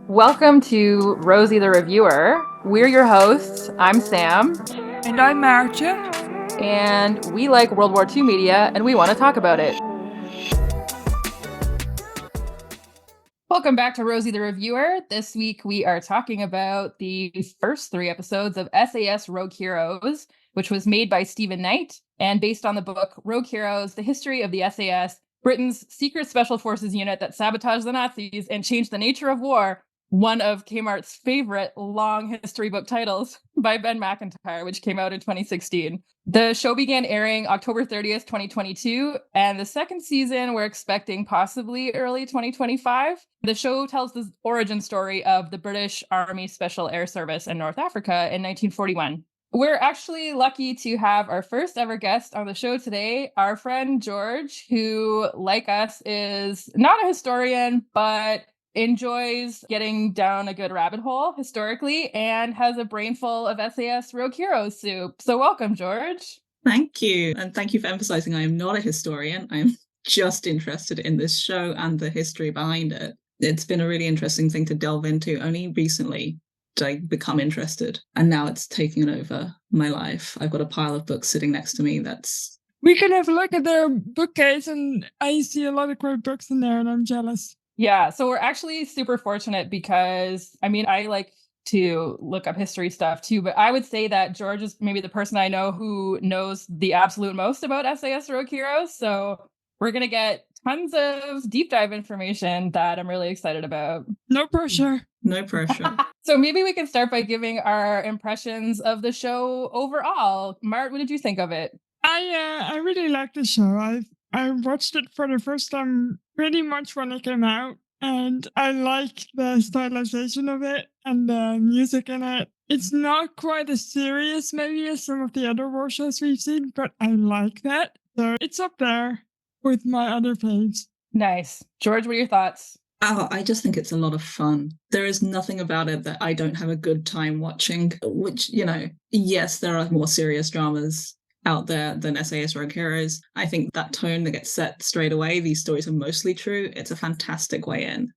Welcome to Rosie the Reviewer. We're your hosts. I'm Sam, And I'm Marcia. and we like World War II media, and we want to talk about it. Welcome back to Rosie the Reviewer. This week we are talking about the first 3 episodes of SAS Rogue Heroes, which was made by Stephen Knight and based on the book Rogue Heroes, The History of the SAS, Britain's secret special forces unit that sabotaged the Nazis and changed the nature of war, one of Kmart's favorite long history book titles by Ben McIntyre, which came out in 2016. The show began airing October 30th, 2022, and the second season we're expecting possibly early 2025. The show tells the origin story of the British Army Special Air Service in North Africa in 1941. We're actually lucky to have our first ever guest on the show today, our friend George, who, like us, is not a historian, but enjoys getting down a good rabbit hole historically and has a brain full of SAS Rogue Heroes soup. So welcome, George. Thank you. And thank you for emphasizing I am not a historian. I'm just interested in this show and the history behind it. It's been a really interesting thing to delve into. Only recently did I become interested, and now it's taking over my life. I've got a pile of books sitting next to me that's... We can have a look at their bookcase, and I see a lot of great books in there, and I'm jealous. Yeah, so we're actually super fortunate because, I like to look up history stuff too, but I would say that George is maybe the person I know who knows the absolute most about SAS Rogue Heroes. So we're going to get tons of deep dive information that I'm really excited about. No pressure. No pressure. So maybe we can start by giving our impressions of the show overall. Mart, what did you think of it? I really like the show. I watched it for the first time pretty much when it came out, and I like the stylization of it and the music in it. It's not quite as serious maybe as some of the other war shows we've seen, but I like that. So it's up there with my other faves. Nice. George, what are your thoughts? Oh, I just think it's a lot of fun. There is nothing about it that I don't have a good time watching, which, yes, there are more serious dramas out there than SAS Rogue Heroes. I think that tone that gets set straight away, these stories are mostly true. It's a fantastic way in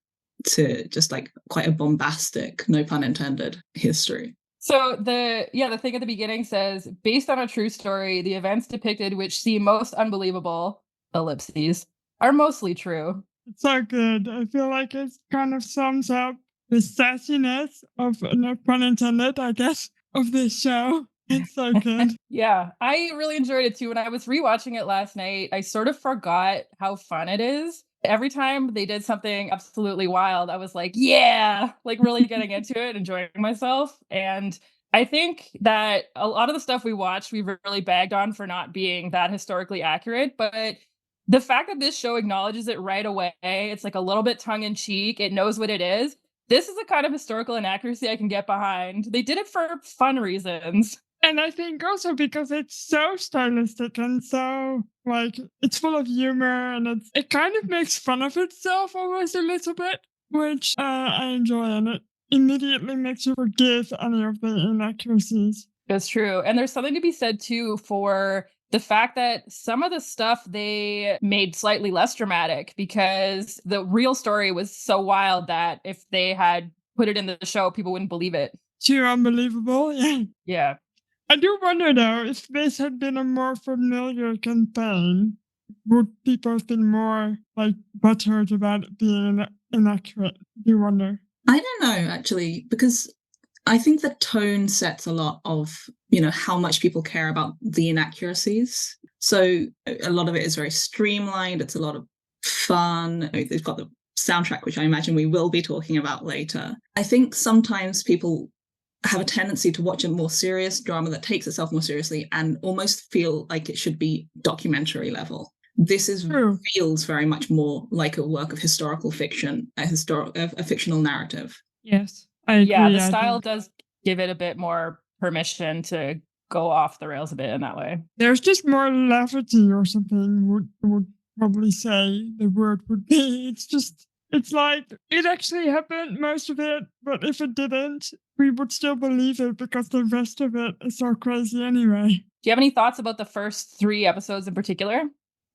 to just like quite a bombastic, no pun intended, history. So the thing at the beginning says, based on a true story, the events depicted which seem most unbelievable, ellipses, are mostly true. It's so good. I feel like it kind of sums up the sassiness of, no pun intended, I guess, of this show. It's so good. Yeah, I really enjoyed it too. When I was rewatching it last night, I sort of forgot how fun it is. Every time they did something absolutely wild, I was like, yeah, like really getting into it, enjoying myself. And I think that a lot of the stuff we watched, we really bagged on for not being that historically accurate. But the fact that this show acknowledges it right away, it's like a little bit tongue in cheek, it knows what it is. This is the kind of historical inaccuracy I can get behind. They did it for fun reasons. And I think also because it's so stylistic and so, like, it's full of humor and it kind of makes fun of itself almost a little bit, which I enjoy, and it immediately makes you forgive any of the inaccuracies. That's true. And there's something to be said too for the fact that some of the stuff they made slightly less dramatic because the real story was so wild that if they had put it in the show, people wouldn't believe it. Too unbelievable. Yeah. Yeah. I do wonder though, if this had been a more familiar campaign, would people have been more like butthurt about it being inaccurate? Do you wonder? I don't know, actually, because I think the tone sets a lot of, how much people care about the inaccuracies. So a lot of it is very streamlined. It's a lot of fun. They've got the soundtrack, which I imagine we will be talking about later. I think sometimes people have a tendency to watch a more serious drama that takes itself more seriously and almost feel like it should be documentary level. This feels very much more like a work of historical fiction, a fictional narrative. Yes, I agree. Yeah, the style does give it a bit more permission to go off the rails a bit in that way. There's just more levity or something, would probably say the word would be. It's like, it actually happened, most of it, but if it didn't, we would still believe it because the rest of it is so crazy anyway. Do you have any thoughts about the first 3 episodes in particular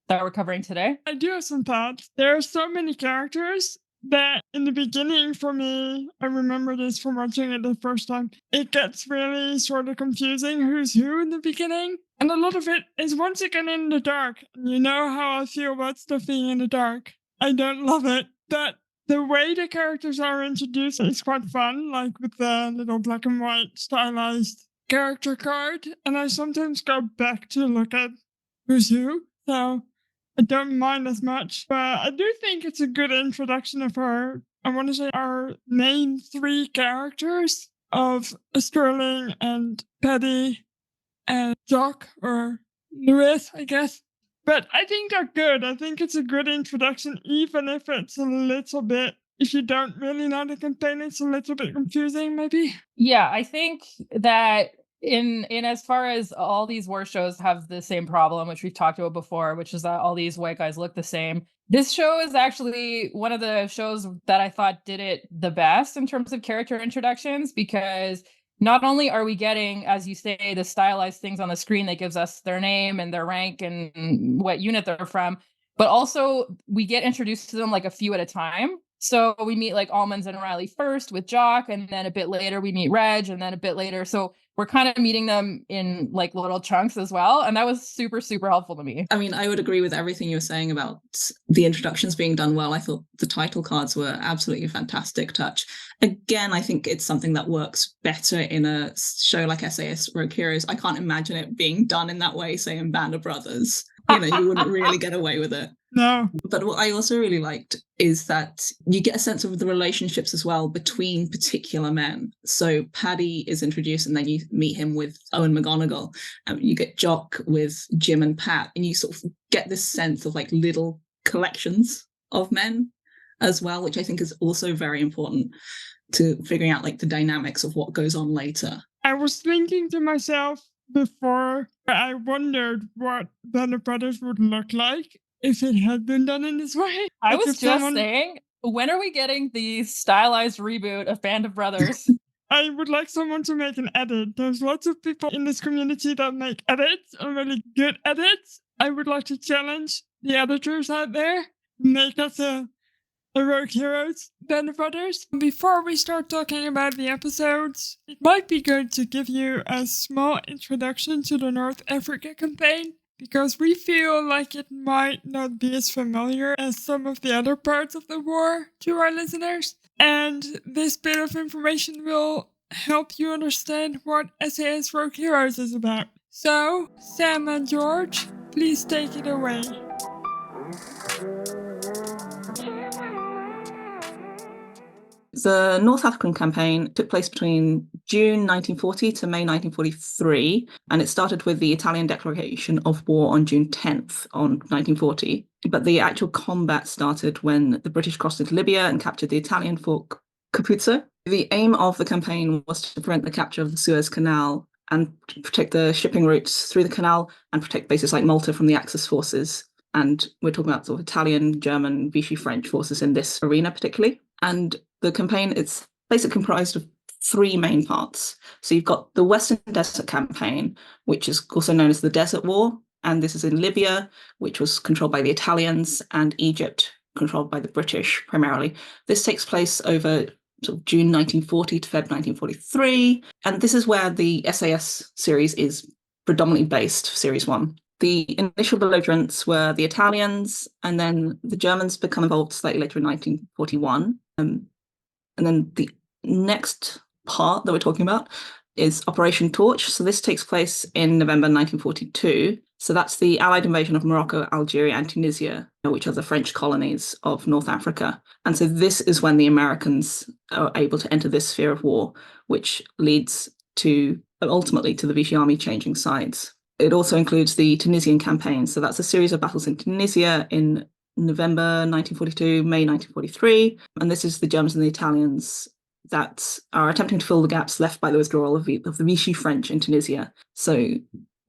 that we're covering today? I do have some thoughts. There are so many characters that in the beginning for me, I remember this from watching it the first time, it gets really sort of confusing who's who in the beginning. And a lot of it is once again in the dark. You know how I feel about stuff being in the dark. I don't love it. But the way the characters are introduced is quite fun, like with the little black and white stylized character card. And I sometimes go back to look at who's who. So I don't mind as much, but I do think it's a good introduction of our main three characters of Sterling and Paddy and Jock, or Lewis, I guess. But I think they're good. I think it's a good introduction, even if it's a little bit, if you don't really know the campaign, it's a little bit confusing, maybe. Yeah, I think that in as far as all these war shows have the same problem, which we've talked about before, which is that all these white guys look the same. This show is actually one of the shows that I thought did it the best in terms of character introductions, because not only are we getting, as you say, the stylized things on the screen that gives us their name and their rank and what unit they're from, but also we get introduced to them like a few at a time. So we meet like Almonds and Riley first with Jock, and then a bit later we meet Reg, and then a bit later. So we're kind of meeting them in like little chunks as well. And that was super, super helpful to me. I mean, I would agree with everything you were saying about the introductions being done well. I thought the title cards were absolutely a fantastic touch. Again, I think it's something that works better in a show like SAS Rogue Heroes. I can't imagine it being done in that way, say in Band of Brothers. You wouldn't really get away with it. No. But what I also really liked is that you get a sense of the relationships as well between particular men. So Paddy is introduced, and then you meet him with Owen McGonagall. You get Jock with Jim and Pat, and you sort of get this sense of like little collections of men as well, which I think is also very important to figuring out like the dynamics of what goes on later. I was thinking to myself before, I wondered what Band of Brothers would look like if it had been done in this way. I was just saying, when are we getting the stylized reboot of Band of Brothers? I would like someone to make an edit. There's lots of people in this community that make edits, and really good edits. I would like to challenge the editors out there. Make us a Rogue Heroes Band of Brothers. Before we start talking about the episodes, it might be good to give you a small introduction to the North Africa campaign, because we feel like it might not be as familiar as some of the other parts of the war to our listeners. And this bit of information will help you understand what SAS Rogue Heroes is about. So, Sam and George, please take it away. The North African campaign took place between June 1940 to May 1943, and it started with the Italian declaration of war on June 10th on 1940. But the actual combat started when the British crossed into Libya and captured the Italian fort Capuzzo. The aim of the campaign was to prevent the capture of the Suez Canal and protect the shipping routes through the canal and protect bases like Malta from the Axis forces. And we're talking about sort of Italian, German, Vichy French forces in this arena particularly. And the campaign, it's basically comprised of three main parts. So you've got the Western Desert Campaign, which is also known as the Desert War. And this is in Libya, which was controlled by the Italians, and Egypt, controlled by the British primarily. This takes place over sort of June 1940 to Feb 1943. And this is where the SAS series is predominantly based, Series 1. The initial belligerents were the Italians, and then the Germans become involved slightly later in 1941. And then the next part that we're talking about is Operation Torch. So this takes place in November 1942. So that's the Allied invasion of Morocco, Algeria, and Tunisia, which are the French colonies of North Africa. And so this is when the Americans are able to enter this sphere of war, which leads to ultimately to the Vichy army changing sides. It also includes the Tunisian campaign. So that's a series of battles in Tunisia in November 1942, May 1943. And this is the Germans and the Italians that are attempting to fill the gaps left by the withdrawal of the Vichy French in Tunisia. So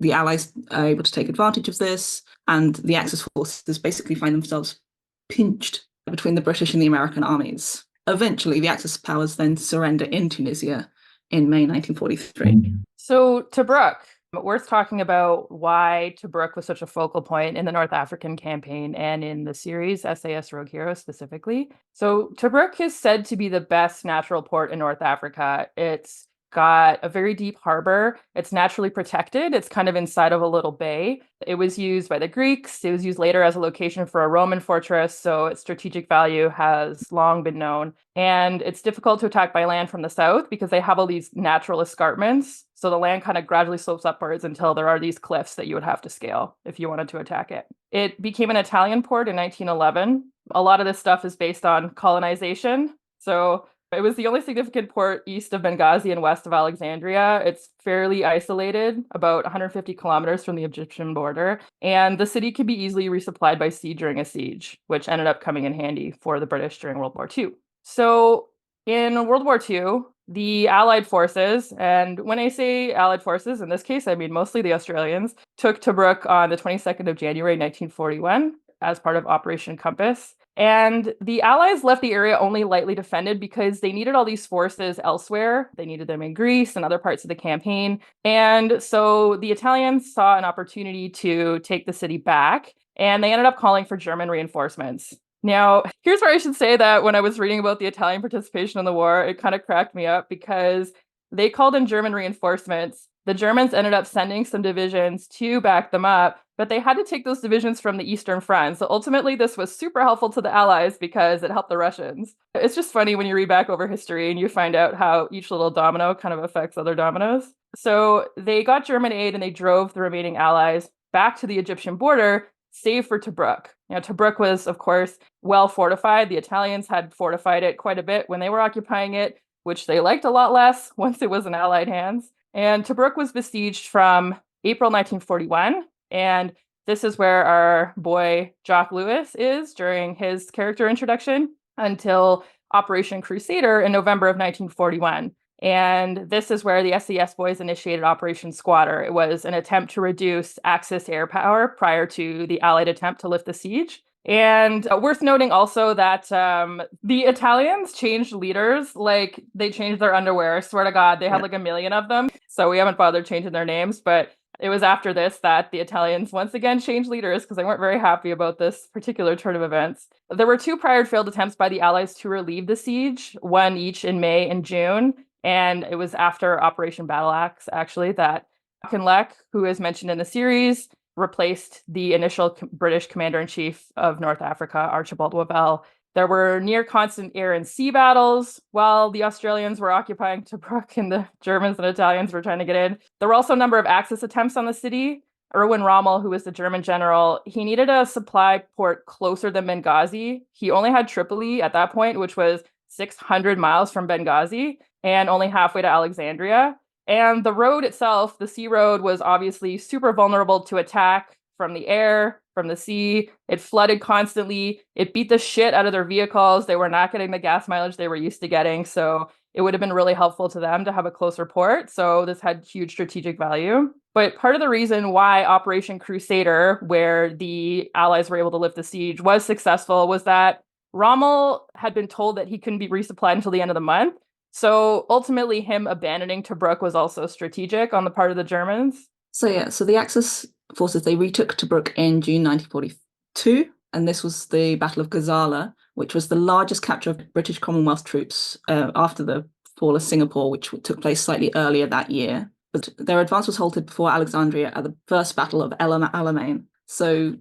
the Allies are able to take advantage of this, and the Axis forces basically find themselves pinched between the British and the American armies. Eventually, the Axis powers then surrender in Tunisia in May 1943. So, Tobruk, Worth talking about why Tobruk was such a focal point in the North African campaign and in the series SAS Rogue Heroes specifically. So Tobruk is said to be the best natural port in North Africa. It's got a very deep harbor. It's naturally protected. It's kind of inside of a little bay. It was used by the Greeks. It was used later as a location for a Roman fortress, so its strategic value has long been known. And it's difficult to attack by land from the south because they have all these natural escarpments. So the land kind of gradually slopes upwards until there are these cliffs that you would have to scale if you wanted to attack it. It became an Italian port in 1911. A lot of this stuff is based on colonization. So it was the only significant port east of Benghazi and west of Alexandria. It's fairly isolated, about 150 kilometers from the Egyptian border, and the city could be easily resupplied by sea during a siege, which ended up coming in handy for the British during World War II. So in World War II, the Allied forces, and when I say Allied forces, in this case, I mean mostly the Australians, took Tobruk on the 22nd of January, 1941, as part of Operation Compass. And the Allies left the area only lightly defended because they needed all these forces elsewhere. They needed them in Greece and other parts of the campaign. And so the Italians saw an opportunity to take the city back, and they ended up calling for German reinforcements. Now, here's where I should say that when I was reading about the Italian participation in the war, it kind of cracked me up because they called in German reinforcements. The Germans ended up sending some divisions to back them up, but they had to take those divisions from the Eastern Front. So ultimately, this was super helpful to the Allies because it helped the Russians. It's just funny when you read back over history and you find out how each little domino kind of affects other dominoes. So they got German aid and they drove the remaining Allies back to the Egyptian border, save for Tobruk. Tobruk was, of course, well fortified. The Italians had fortified it quite a bit when they were occupying it, which they liked a lot less once it was in Allied hands. And Tobruk was besieged from April 1941. And this is where our boy Jock Lewis is during his character introduction until Operation Crusader in November of 1941. And this is where the SAS boys initiated Operation Squatter. It was an attempt to reduce Axis air power prior to the Allied attempt to lift the siege. And worth noting also that the Italians changed leaders, like they changed their underwear. I swear to God, they had like a million of them. So we haven't bothered changing their names, but it was after this that the Italians once again changed leaders because they weren't very happy about this particular turn of events. There were two prior failed attempts by the Allies to relieve the siege, one each in May and June. And it was after Operation Battle Axe, actually, that Auchinleck, who is mentioned in the series, replaced the initial British commander-in-chief of North Africa, Archibald Wavell. There were near constant air and sea battles while the Australians were occupying Tobruk and the Germans and Italians were trying to get in. There were also a number of Axis attempts on the city. Erwin Rommel, who was the German general, he needed a supply port closer than Benghazi. He only had Tripoli at that point, which was 600 miles from Benghazi and only halfway to Alexandria. And the road itself, the sea road, was obviously super vulnerable to attack from the air, from the sea. It flooded constantly. It beat the shit out of their vehicles. They were not getting the gas mileage they were used to getting. So it would have been really helpful to them to have a closer port. So this had huge strategic value. But part of the reason why Operation Crusader, where the Allies were able to lift the siege, was successful was that Rommel had been told that he couldn't be resupplied until the end of the month. So ultimately, him abandoning Tobruk was also strategic on the part of the Germans. So the Axis forces, they retook Tobruk in June 1942, and this was the Battle of Gazala, which was the largest capture of British Commonwealth troops after the fall of Singapore, which took place slightly earlier that year. But their advance was halted before Alexandria at the First Battle of El Alamein. So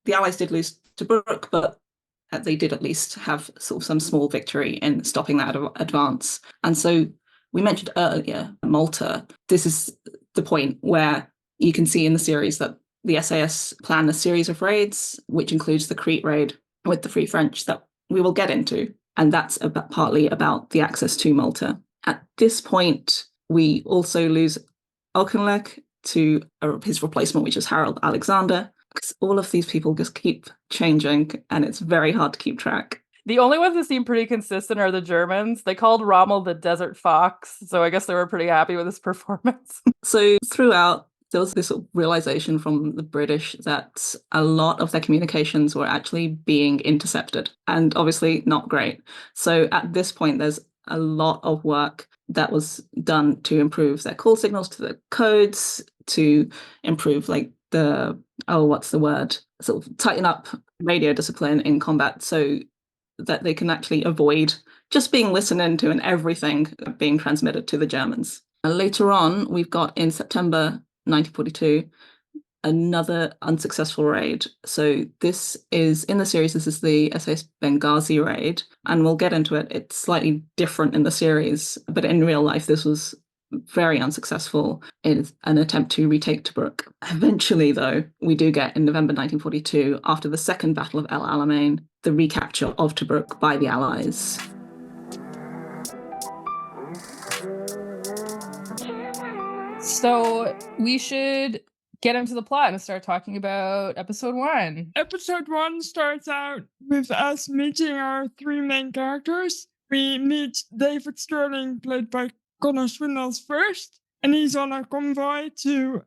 the Allies did lose Tobruk, but they did at least have sort of some small victory in stopping that advance. And so we mentioned earlier Malta. This is the point where you can see in the series that the SAS planned a series of raids, which includes the Crete raid with the Free French that we will get into. And that's partly about the access to Malta. At this point, we also lose Auchinleck to his replacement, which is Harold Alexander. Because all of these people just keep changing and it's very hard to keep track. The only ones that seem pretty consistent are the Germans. They called Rommel the Desert Fox, so I guess they were pretty happy with his performance. So throughout, there was this sort of realization from the British that a lot of their communications were actually being intercepted, and obviously not great. So at this point, there's a lot of work that was done to improve their call signals to the codes, to improve like sort of tighten up radio discipline in combat so that they can actually avoid just being listened into and everything being transmitted to the Germans. And later on, we've got in September 1942, another unsuccessful raid. So this is, in the series, this is the SAS Benghazi raid, and we'll get into it. It's slightly different in the series, but in real life, this was very unsuccessful in an attempt to retake Tobruk. Eventually, though, we do get, in November 1942, after the Second Battle of El Alamein, the recapture of Tobruk by the Allies. So we should get into the plot and start talking about episode 1. Episode 1 starts out with us meeting our 3 main characters. We meet David Sterling, played by Connor Swindles first, and he's on a convoy to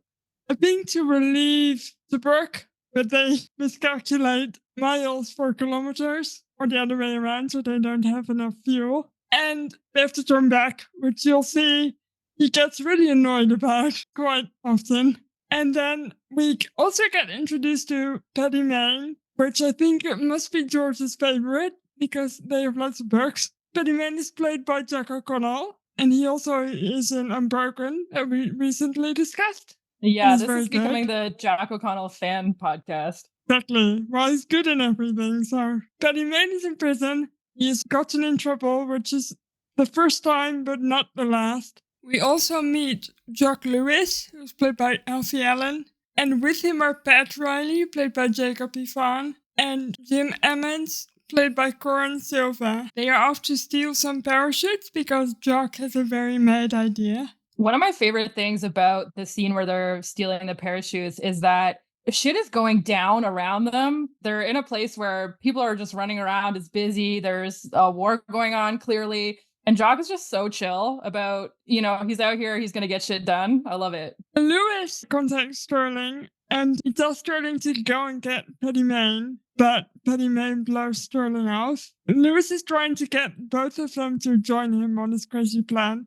relieve Tobruk, but they miscalculate miles for kilometers, or the other way around, so they don't have enough fuel. And they have to turn back, which you'll see he gets really annoyed about quite often. And then we also get introduced to Paddy Mayne, which I think must be George's favorite, because they have lots of books. Paddy Mayne is played by Jack O'Connell, and he also is in Unbroken that we recently discussed. Yeah, this is becoming the Jack O'Connell fan podcast. Exactly. Well, he's good in everything. So Paddy Mayne is in prison. He's gotten in trouble, which is the first time, but not the last. We also meet Jock Lewis, who's played by Alfie Allen, and with him are Pat Riley, played by Jacob Ivan, and Jim Emmons, played by Corin Silva. They are off to steal some parachutes because Jock has a very mad idea. One of my favorite things about the scene where they're stealing the parachutes is that shit is going down around them. They're in a place where people are just running around. It's busy. There's a war going on, clearly. And Jock is just so chill about, he's out here, he's going to get shit done. I love it. Lewis contacts Sterling, and he tells Sterling to go and get Paddy Mayne, but Paddy Mayne blows Sterling off. Lewis is trying to get both of them to join him on his crazy plan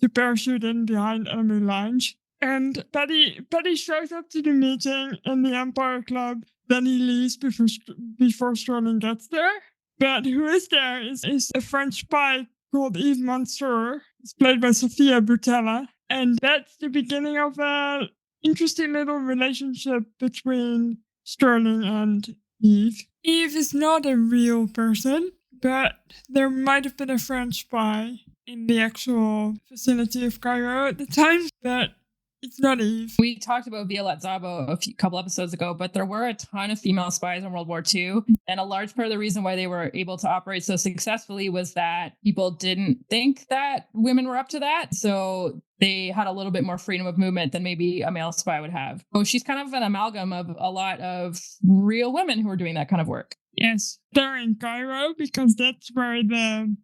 to parachute in behind enemy lines. And Paddy shows up to the meeting in the Empire Club. Then he leaves before Sterling gets there. But who is there is a French spy called Yves Monsieur. It's played by Sophia Boutella. And that's the beginning of an interesting little relationship between Sterling and Yves. Yves is not a real person, but there might have been a French spy in the actual vicinity of Cairo at the time, but it's not Eve. We talked about Violette Szabo a couple episodes ago, but there were a ton of female spies in World War II. And a large part of the reason why they were able to operate so successfully was that people didn't think that women were up to that. So they had a little bit more freedom of movement than maybe a male spy would have. So she's kind of an amalgam of a lot of real women who are doing that kind of work. Yes, they're in Cairo because that's where the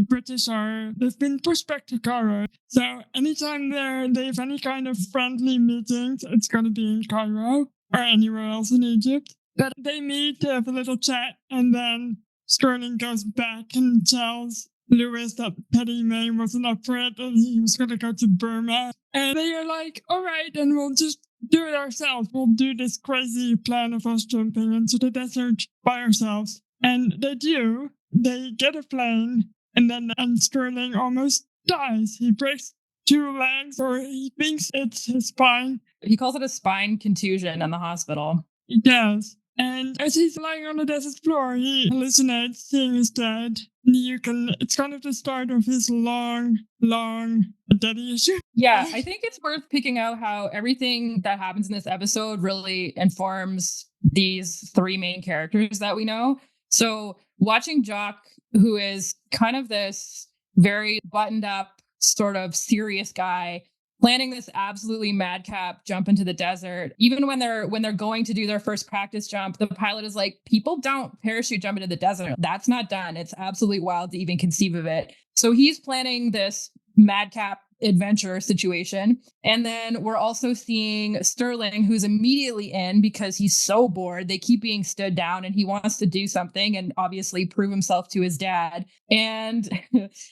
British they've been pushed back to Cairo. So anytime they have any kind of friendly meetings, it's going to be in Cairo or anywhere else in Egypt. But they meet, they have a little chat, and then Sterling goes back and tells Lewis that Paddy Mayne wasn't up for it and he was going to go to Burma. And they are like, all right, and we'll just do it ourselves. We'll do this crazy plan of us jumping into the desert by ourselves. And they do. They get a plane. And Sterling almost dies. He breaks 2 legs, or he thinks it's his spine. He calls it a spine contusion in the hospital. He does. And as he's lying on the desert floor, he hallucinates seeing his dad. It's kind of the start of his long daddy issue. Yeah, I think it's worth picking out how everything that happens in this episode really informs these 3 main characters that we know. So watching Jock, who is kind of this very buttoned up, sort of serious guy, planning this absolutely madcap jump into the desert. Even when they're going to do their first practice jump, the pilot is like, people don't parachute jump into the desert. That's not done. It's absolutely wild to even conceive of it. So he's planning this madcap adventure situation. And then we're also seeing Sterling, who's immediately in because he's so bored. They keep being stood down and he wants to do something and obviously prove himself to his dad. And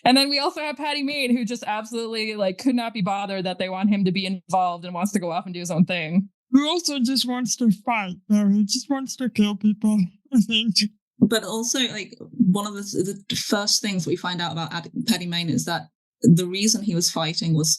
and then we also have Patty Main, who just absolutely like could not be bothered that they want him to be involved and wants to go off and do his own thing. Who also just wants to fight, though. He just wants to kill people, I think. But also, like, one of the first things we find out about Paddy Mayne is that the reason he was fighting was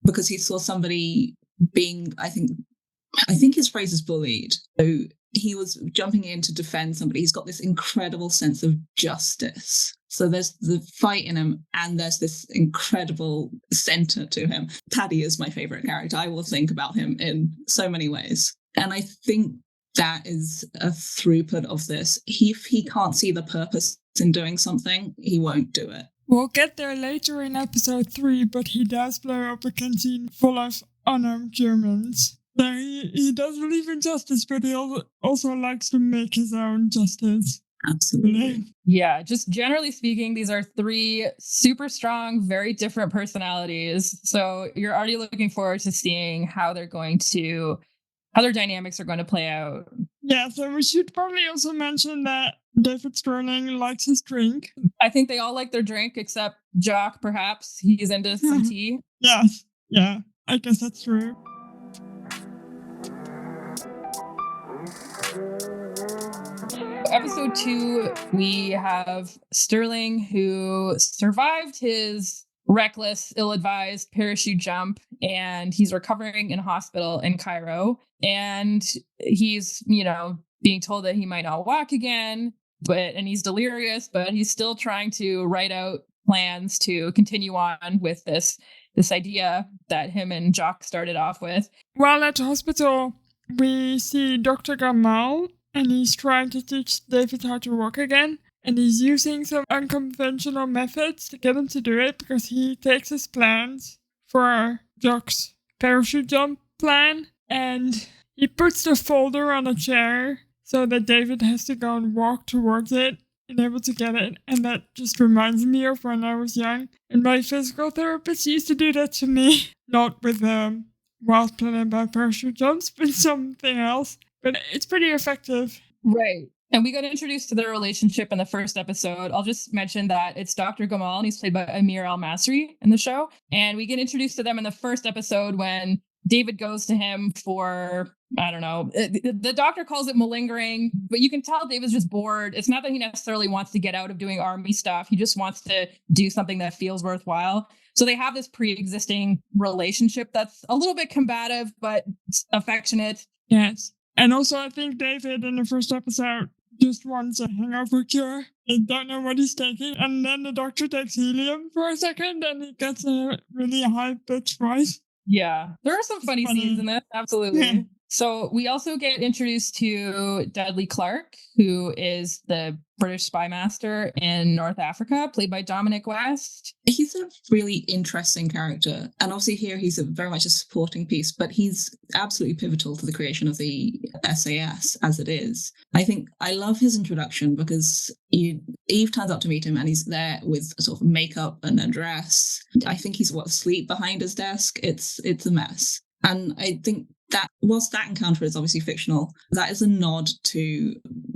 because he saw somebody being, I think his phrase is bullied. So he was jumping in to defend somebody. He's got this incredible sense of justice. So there's the fight in him, and there's this incredible center to him. Paddy is my favorite character. I will think about him in so many ways. And I think that is a throughput of this. If he can't see the purpose in doing something, he won't do it. We'll get there later in episode 3, but he does blow up a canteen full of unarmed Germans. So he does believe in justice, but he also likes to make his own justice. Absolutely. Yeah, just generally speaking, these are 3 super strong, very different personalities. So you're already looking forward to seeing how their dynamics are going to play out. Yeah, so we should probably also mention that David Sterling likes his drink. I think they all like their drink, except Jock, perhaps. He's into some tea. Yes, yeah, I guess that's true. Episode 2, we have Sterling, who survived his reckless, ill-advised parachute jump, and he's recovering in a hospital in Cairo. And he's, being told that he might not walk again, and he's delirious, but he's still trying to write out plans to continue on with this idea that him and Jock started off with. While at the hospital, we see Dr. Gamal, and he's trying to teach David how to walk again. And he's using some unconventional methods to get him to do it, because he takes his plans for Jock's parachute jump plan, and he puts the folder on a chair so that David has to go and walk towards it and able to get it. And that just reminds me of when I was young. And my physical therapist used to do that to me. Not with wild plan about parachute jumps, but something else. But it's pretty effective. Right. And we got introduced to their relationship in the first episode. I'll just mention that it's Dr. Gamal, and he's played by Amir Al-Masri in the show. And we get introduced to them in the first episode when David goes to him for, I don't know, the doctor calls it malingering, but you can tell David's just bored. It's not that he necessarily wants to get out of doing army stuff. He just wants to do something that feels worthwhile. So they have this pre-existing relationship that's a little bit combative, but affectionate. Yes. And also, I think David in the first episode just wants a hangover cure. I don't know what he's taking. And then the doctor takes helium for a second, and he gets a really high-pitched voice. Yeah, there are some funny scenes in this. Absolutely. Yeah. So we also get introduced to Dudley Clark, who is the British spy master in North Africa, played by Dominic West. He's a really interesting character. And obviously here he's very much a supporting piece, but he's absolutely pivotal to the creation of the SAS as it is. I think I love his introduction because Eve turns up to meet him and he's there with sort of makeup and a dress. I think he's asleep behind his desk. It's a mess. And I think that whilst that encounter is obviously fictional, that is a nod to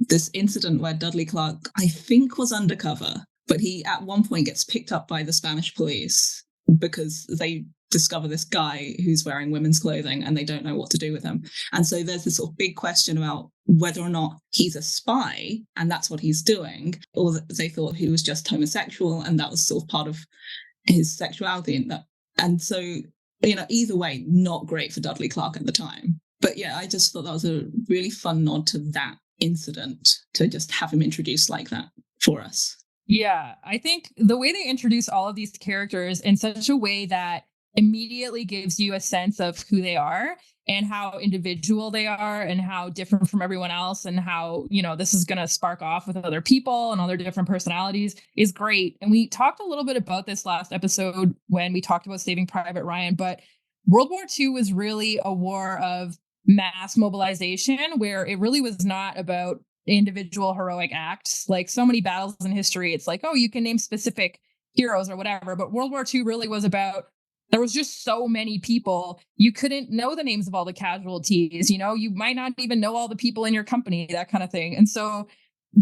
this incident where Dudley Clark, I think, was undercover, but he at one point gets picked up by the Spanish police because they discover this guy who's wearing women's clothing and they don't know what to do with him. And so there's this sort of big question about whether or not he's a spy and that's what he's doing, or that they thought he was just homosexual and that was sort of part of his sexuality. And so, either way, not great for Dudley Clark at the time. But yeah, I just thought that was a really fun nod to that incident, to just have him introduced like that for us. Yeah, I think the way they introduce all of these characters in such a way that immediately gives you a sense of who they are and how individual they are and how different from everyone else and how, this is going to spark off with other people and other different personalities is great. And we talked a little bit about this last episode when we talked about Saving Private Ryan, but World War II was really a war of mass mobilization where it really was not about individual heroic acts. Like so many battles in history, it's like, oh, you can name specific heroes or whatever. But World War II really was about there was just so many people. You couldn't know the names of all the casualties, you might not even know all the people in your company, that kind of thing. And so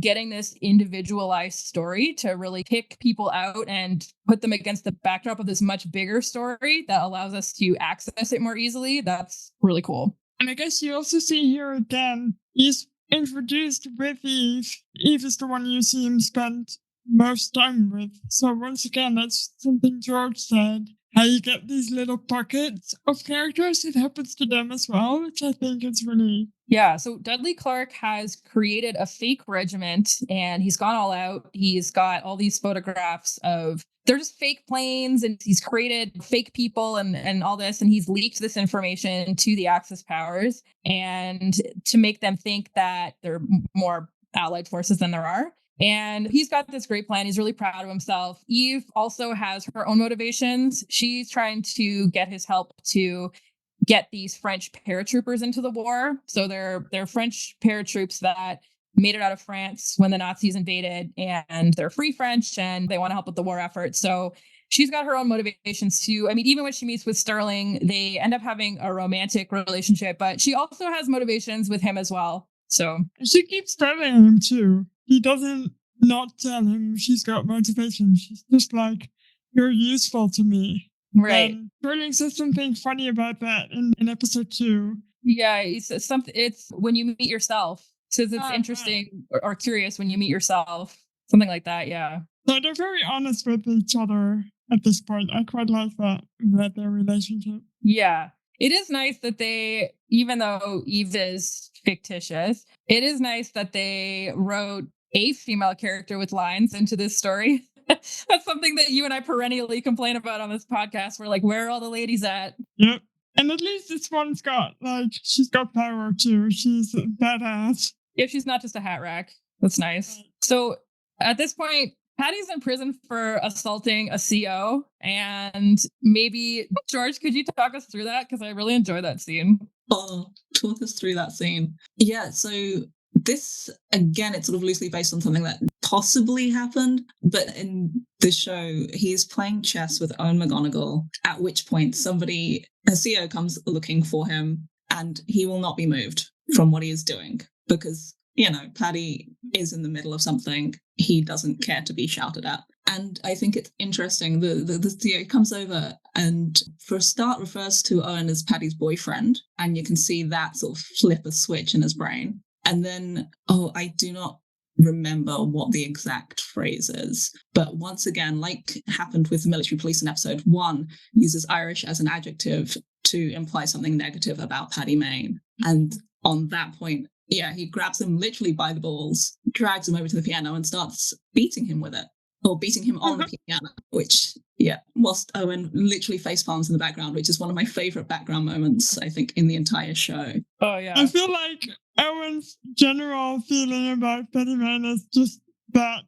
getting this individualized story to really pick people out and put them against the backdrop of this much bigger story that allows us to access it more easily, that's really cool. And I guess you also see here again, he's introduced with Eve. Eve is the one you see him spend most time with. So once again, that's something George said. How you get these little pockets of characters, it happens to them as well, which I think is really... Yeah, so Dudley Clark has created a fake regiment and he's gone all out. He's got all these photographs of, they're just fake planes, and he's created fake people and all this, and he's leaked this information to the Axis powers and to make them think that there are more allied forces than there are. And he's got this great plan. He's really proud of himself. Eve also has her own motivations. She's trying to get his help to get these French paratroopers into the war. So they're French paratroops that made it out of France when the Nazis invaded, and they're free French and they want to help with the war effort. So she's got her own motivations too. I mean, even when she meets with Sterling, they end up having a romantic relationship, but she also has motivations with him as well. So she keeps telling him too. He doesn't not tell him she's got motivation. She's just like, you're useful to me. Right. And Sterling says something funny about that in episode 2. Yeah, it's when you meet yourself. Says it's interesting or curious when you meet yourself. Something like that, yeah. So they're very honest with each other at this point. I quite like that their relationship. Yeah. It is nice that they, even though Eve is fictitious, it is nice that they wrote a female character with lines into this story. That's something that you and I perennially complain about on this podcast. We're like, where are all the ladies at? Yep. And at least this one's got, she's got power too. She's a badass. Yeah, she's not just a hat rack. That's nice. So at this point, Patty's in prison for assaulting a CO. And maybe, George, could you talk us through that? Because I really enjoy that scene. Oh, talk us through that scene. Yeah, so this, again, it's sort of loosely based on something that possibly happened, but in the show, he's playing chess with Owen McGonagall, at which point a CO comes looking for him, and he will not be moved from what he is doing because, Paddy is in the middle of something. He doesn't care to be shouted at. And I think it's interesting. The CO comes over and for a start refers to Owen as Paddy's boyfriend, and you can see that sort of flip a switch in his brain. And then, I do not remember what the exact phrase is. But once again, like happened with the military police in episode 1, uses Irish as an adjective to imply something negative about Paddy Mayne. And on that point, he grabs him literally by the balls, drags him over to the piano and starts beating him with it. Or beating him on the piano, which, whilst Owen literally face palms in the background, which is one of my favourite background moments, I think, in the entire show. Oh, yeah. I feel like Owen's general feeling about Paddy Mayne is just that.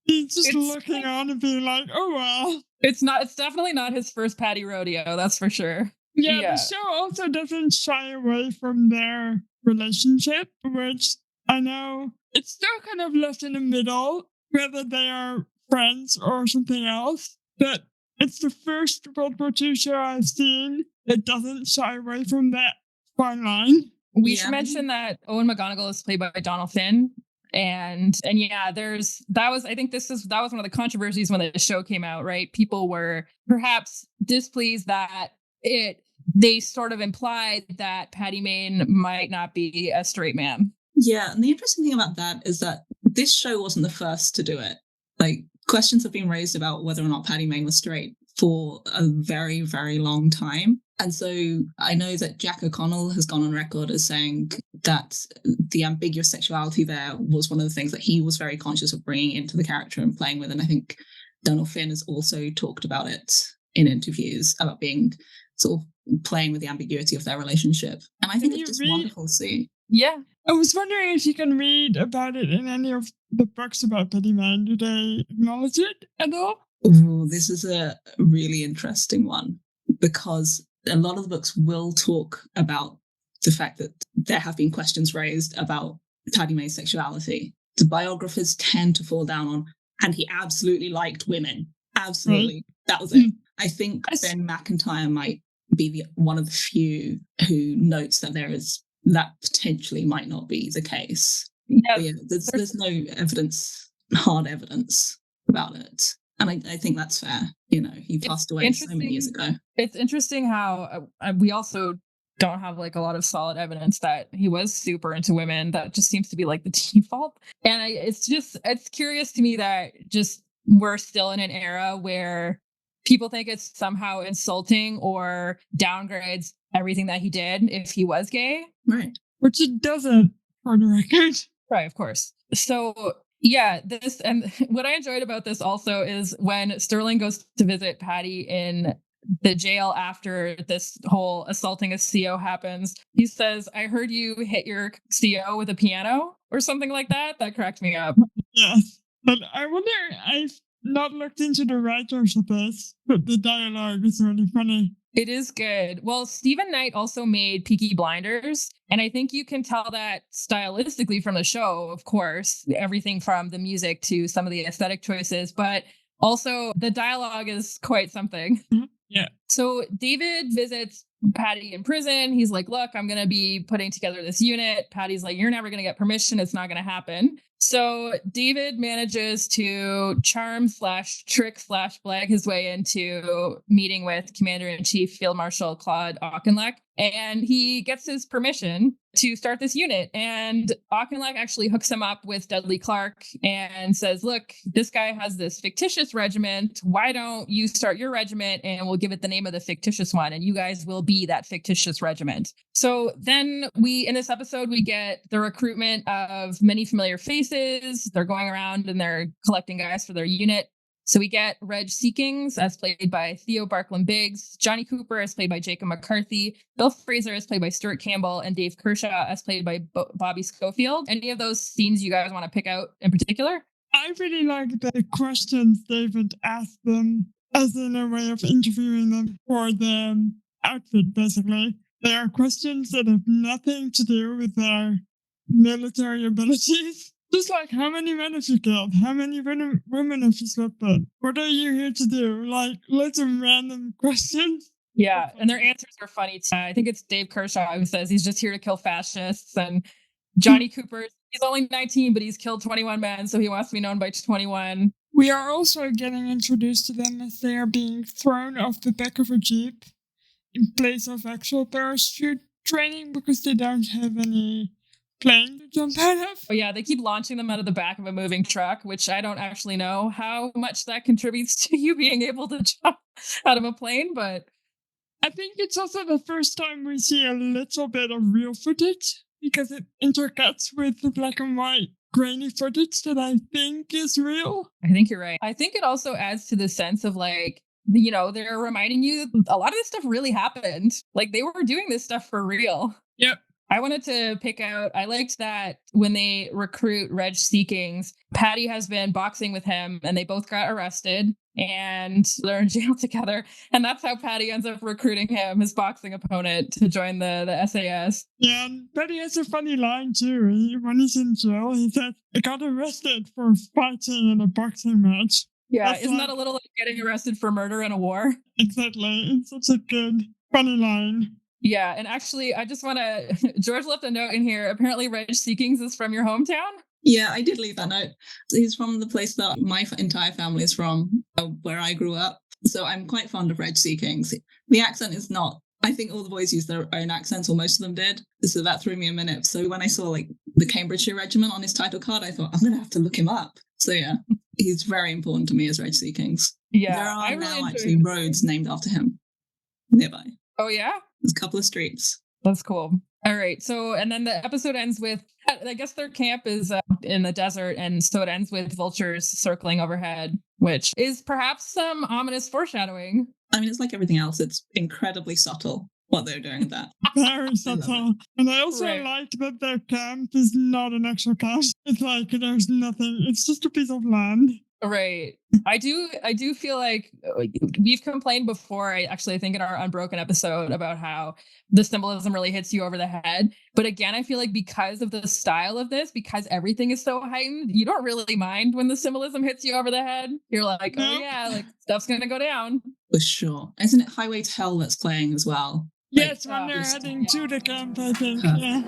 He's just looking on and being like, oh, well. It's definitely not his first Paddy rodeo, that's for sure. Yeah, the show also doesn't shy away from their relationship, which I know it's still kind of left in the middle, whether they are friends or something else. But it's the first World War II show I've seen that doesn't shy away from that fine line. We should mention that Owen McGonagall is played by Donald Finn. And that was one of the controversies when the show came out, right? People were perhaps displeased that they sort of implied that Paddy Mayne might not be a straight man. Yeah, and the interesting thing about that is that this show wasn't the first to do it. Like, questions have been raised about whether or not Paddy Mayne was straight for a very, very long time. And so I know that Jack O'Connell has gone on record as saying that the ambiguous sexuality there was one of the things that he was very conscious of bringing into the character and playing with. And I think Donald Finn has also talked about it in interviews, about being sort of playing with the ambiguity of their relationship. And I think it's just wonderful to see. Yeah. I was wondering if you can read about it in any of the books about Paddy Mayne. Do they acknowledge it at all? Ooh, this is a really interesting one, because a lot of the books will talk about the fact that there have been questions raised about Paddy Mayne's sexuality. The biographers tend to fall down on, and he absolutely liked women. Absolutely. Right. That was it. I think Ben McIntyre might be one of the few who notes that that potentially might not be the case. Yeah, But yeah, there's no evidence, hard evidence about it. And I think that's fair. He passed away so many years ago. It's interesting how we also don't have like a lot of solid evidence that he was super into women. That just seems to be like the default. And it's curious to me that just we're still in an era where people think it's somehow insulting or downgrades everything that he did if he was gay. Right. Which it doesn't, for the record. Right, of course. So yeah, this and what I enjoyed about this also is when Sterling goes to visit Patty in the jail after this whole assaulting a CO happens. He says, "I heard you hit your CO with a piano," or something like that. That cracked me up. Yes. But I wonder, I've not looked into the writers of this, but the dialogue is really funny. It is good. Well, Stephen Knight also made Peaky Blinders, and I think you can tell that stylistically from the show, of course, everything from the music to some of the aesthetic choices, but also the dialogue is quite something. Mm-hmm. Yeah. So David visits Patty in prison. He's like, "Look, I'm going to be putting together this unit." Patty's like, "You're never going to get permission. It's not going to happen." So David manages to charm/trick/blag his way into meeting with Commander-in-Chief Field Marshal Claude Auchinleck, and he gets his permission to start this unit. And Auchinleck actually hooks him up with Dudley Clark and says, "Look, this guy has this fictitious regiment. Why don't you start your regiment and we'll give it the name of the fictitious one, and you guys will be that fictitious regiment." So then in this episode, we get the recruitment of many familiar faces. They're going around and they're collecting guys for their unit. So we get Reg Seekings, as played by Theo Barkland Biggs, Johnny Cooper, as played by Jacob McCarthy, Bill Fraser, as played by Stuart Campbell, and Dave Kershaw, as played by Bobby Schofield. Any of those scenes you guys want to pick out in particular? I really like the questions David asked them, as in a way of interviewing them for the outfit, basically. They are questions that have nothing to do with their military abilities. Just like, how many men have you killed? How many women have you slept with? What are you here to do? Like, lots of random questions. Yeah, and their answers are funny too. I think it's Dave Kershaw who says he's just here to kill fascists, and Johnny Cooper, he's only 19, but he's killed 21 men, so he wants to be known by 21. We are also getting introduced to them as they are being thrown off the back of a jeep in place of actual parachute training because they don't have any plane to jump out of. Oh yeah, they keep launching them out of the back of a moving truck, which I don't actually know how much that contributes to you being able to jump out of a plane, but I think it's also the first time we see a little bit of real footage because it intercuts with the black and white grainy footage that I think is real. I think you're right. I think it also adds to the sense of like, they're reminding you a lot of this stuff really happened. Like they were doing this stuff for real. Yep. I wanted to pick out, I liked that when they recruit Reg Seekings, Patty has been boxing with him and they both got arrested and they're in jail together. And that's how Patty ends up recruiting him, his boxing opponent, to join the SAS. Yeah, and Patty has a funny line too. When he's in jail, he said, "I got arrested for fighting in a boxing match." Yeah, isn't that a little like getting arrested for murder in a war? Exactly. It's such a good, funny line. Yeah, and actually, I just want to, George left a note in here. Apparently, Reg Seekings is from your hometown? Yeah, I did leave that note. He's from the place that my entire family is from, where I grew up. So I'm quite fond of Reg Seekings. The accent is not, I think all the boys use their own accents, or most of them did. So that threw me a minute. So when I saw like the Cambridgeshire Regiment on his title card, I thought, I'm going to have to look him up. So yeah, he's very important to me as Reg Seekings. Yeah, there are now actually roads named after him nearby. Oh, yeah? There's a couple of streets. That's cool. All right. So, and then the episode ends with, I guess their camp is in the desert. And so it ends with vultures circling overhead, which is perhaps some ominous foreshadowing. I mean, it's like everything else. It's incredibly subtle what they're doing with that. Very subtle. And I also like that their camp is not an actual camp. It's like there's nothing. It's just a piece of land. Right. I do feel like we've complained before. I think in our Unbroken episode about how the symbolism really hits you over the head. But again, I feel like because of the style of this, because everything is so heightened, you don't really mind when the symbolism hits you over the head. You're like, oh yeah, like stuff's gonna go down. For sure. Isn't it Highway to Hell that's playing as well? Yes, when they're heading to the camp, I think. Yeah.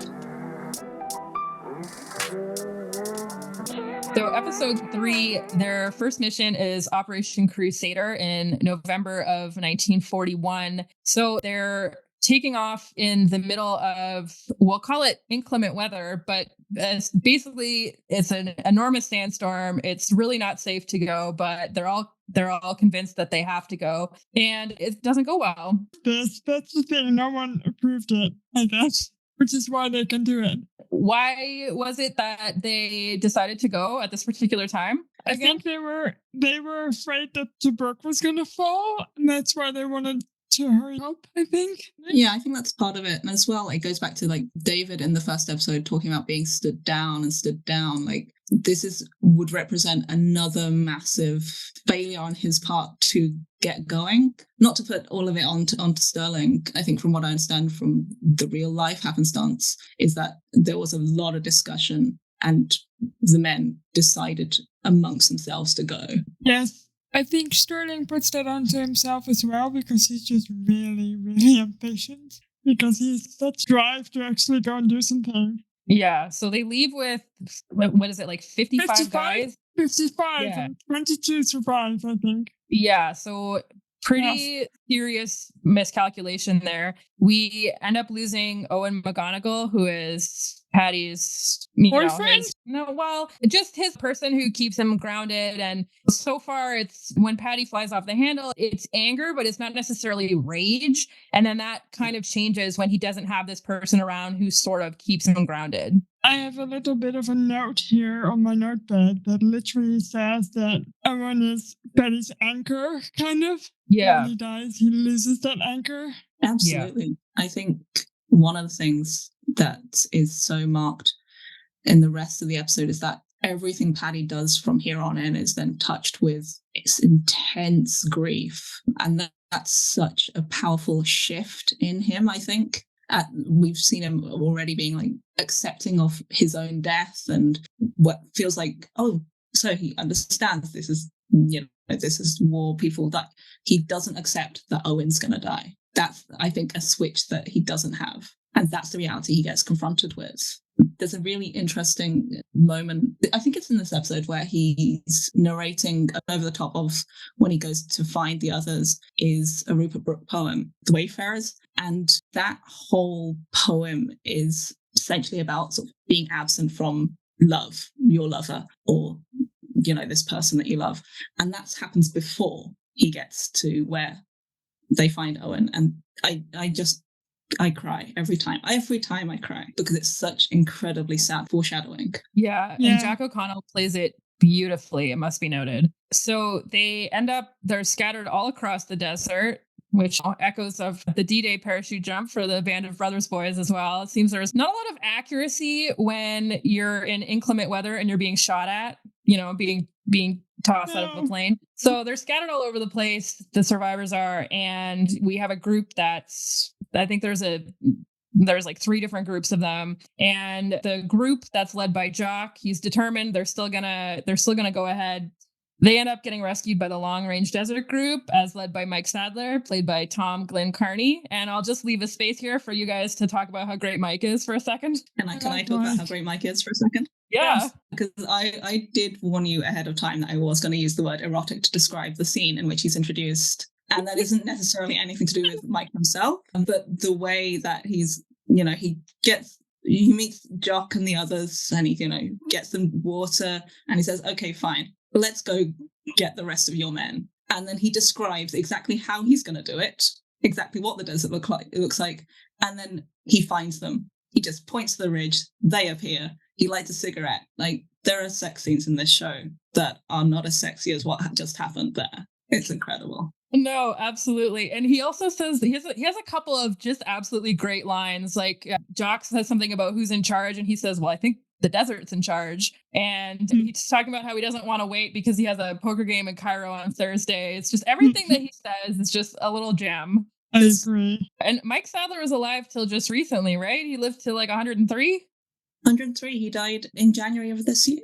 So episode 3, their first mission is Operation Crusader in November of 1941. So they're taking off in the middle of, we'll call it inclement weather, but basically it's an enormous sandstorm. It's really not safe to go, but they're all convinced that they have to go, and it doesn't go well. That's the thing. No one approved it, I guess, which is why they can do it. Why was it that they decided to go at this particular time? I think they were afraid that the book was going to fall, and that's why they wanted to hurry up, I think. Yeah, I think that's part of it. And as well, it goes back to like David in the first episode talking about being stood down. Like this would represent another massive failure on his part to get going. Not to put all of it onto Sterling. I think from what I understand from the real life happenstance is that there was a lot of discussion and the men decided amongst themselves to go. Yes. I think Sterling puts that onto himself as well because he's just really, really impatient because he's such drive to actually go and do something. Yeah, so they leave with, what is it, like 55 guys? 55, yeah. And 22 survive, I think. Yeah, so pretty serious miscalculation there. We end up losing Owen McGonagall, who is Patty's boyfriend. Just his person who keeps him grounded. And so far, it's when Patty flies off the handle, it's anger, but it's not necessarily rage. And then that kind of changes when he doesn't have this person around who sort of keeps him grounded. I have a little bit of a note here on my notepad that literally says that Owen is Patty's anchor, kind of. Yeah. When he dies, he loses that anchor. Absolutely. Yeah. I think one of the things that is so marked in the rest of the episode is that everything Patty does from here on in is then touched with its intense grief. And that's such a powerful shift in him, I think. We've seen him already being like accepting of his own death and what feels like, oh, so he understands this is, this is war. People that he doesn't accept that Owen's going to die. That's, I think, a switch that he doesn't have. And that's the reality he gets confronted with. There's a really interesting moment, I think it's in this episode, where he's narrating over the top of when he goes to find the others is a Rupert Brooke poem, The Wayfarers. And that whole poem is essentially about sort of being absent from love, your lover, or, this person that you love. And that happens before he gets to where they find Owen. And I cry every time I cry because it's such incredibly sad foreshadowing. Yeah. And Jack O'Connell plays it beautifully, it must be noted. So they're scattered all across the desert, which echoes of the D-Day parachute jump for the Band of Brothers boys as well. It seems there's not a lot of accuracy when you're in inclement weather and you're being shot at, being tossed out of the plane. So they're scattered all over the place, the survivors are, and we have a group I think there's like 3 different groups of them, and the group that's led by Jock, he's determined they're still gonna go ahead. They end up getting rescued by the Long Range Desert Group, as led by Mike Sadler, played by Tom Glenn Carney. And I'll just leave a space here for you guys to talk about how great Mike is for a second. Can I talk about how great Mike is for a second? Yeah. Because I did warn you ahead of time that I was going to use the word erotic to describe the scene in which he's introduced. And that isn't necessarily anything to do with Mike himself, but the way that he's, he meets Jock and the others and he, gets them water and he says, okay, fine, let's go get the rest of your men. And then he describes exactly how he's going to do it, exactly what the desert looks like. And then he finds them. He just points to the ridge. They appear. He lights a cigarette. Like, there are sex scenes in this show that are not as sexy as what just happened there. It's incredible. No, absolutely. And he also says he has a couple of just absolutely great lines. Like Jock says something about who's in charge, and he says, well, I think the desert's in charge. And he's talking about how he doesn't want to wait because he has a poker game in Cairo on Thursday. It's just everything that he says is just a little gem. I agree. And Mike Sadler was alive till just recently, right? He lived to like 103? 103. He died in January of this year.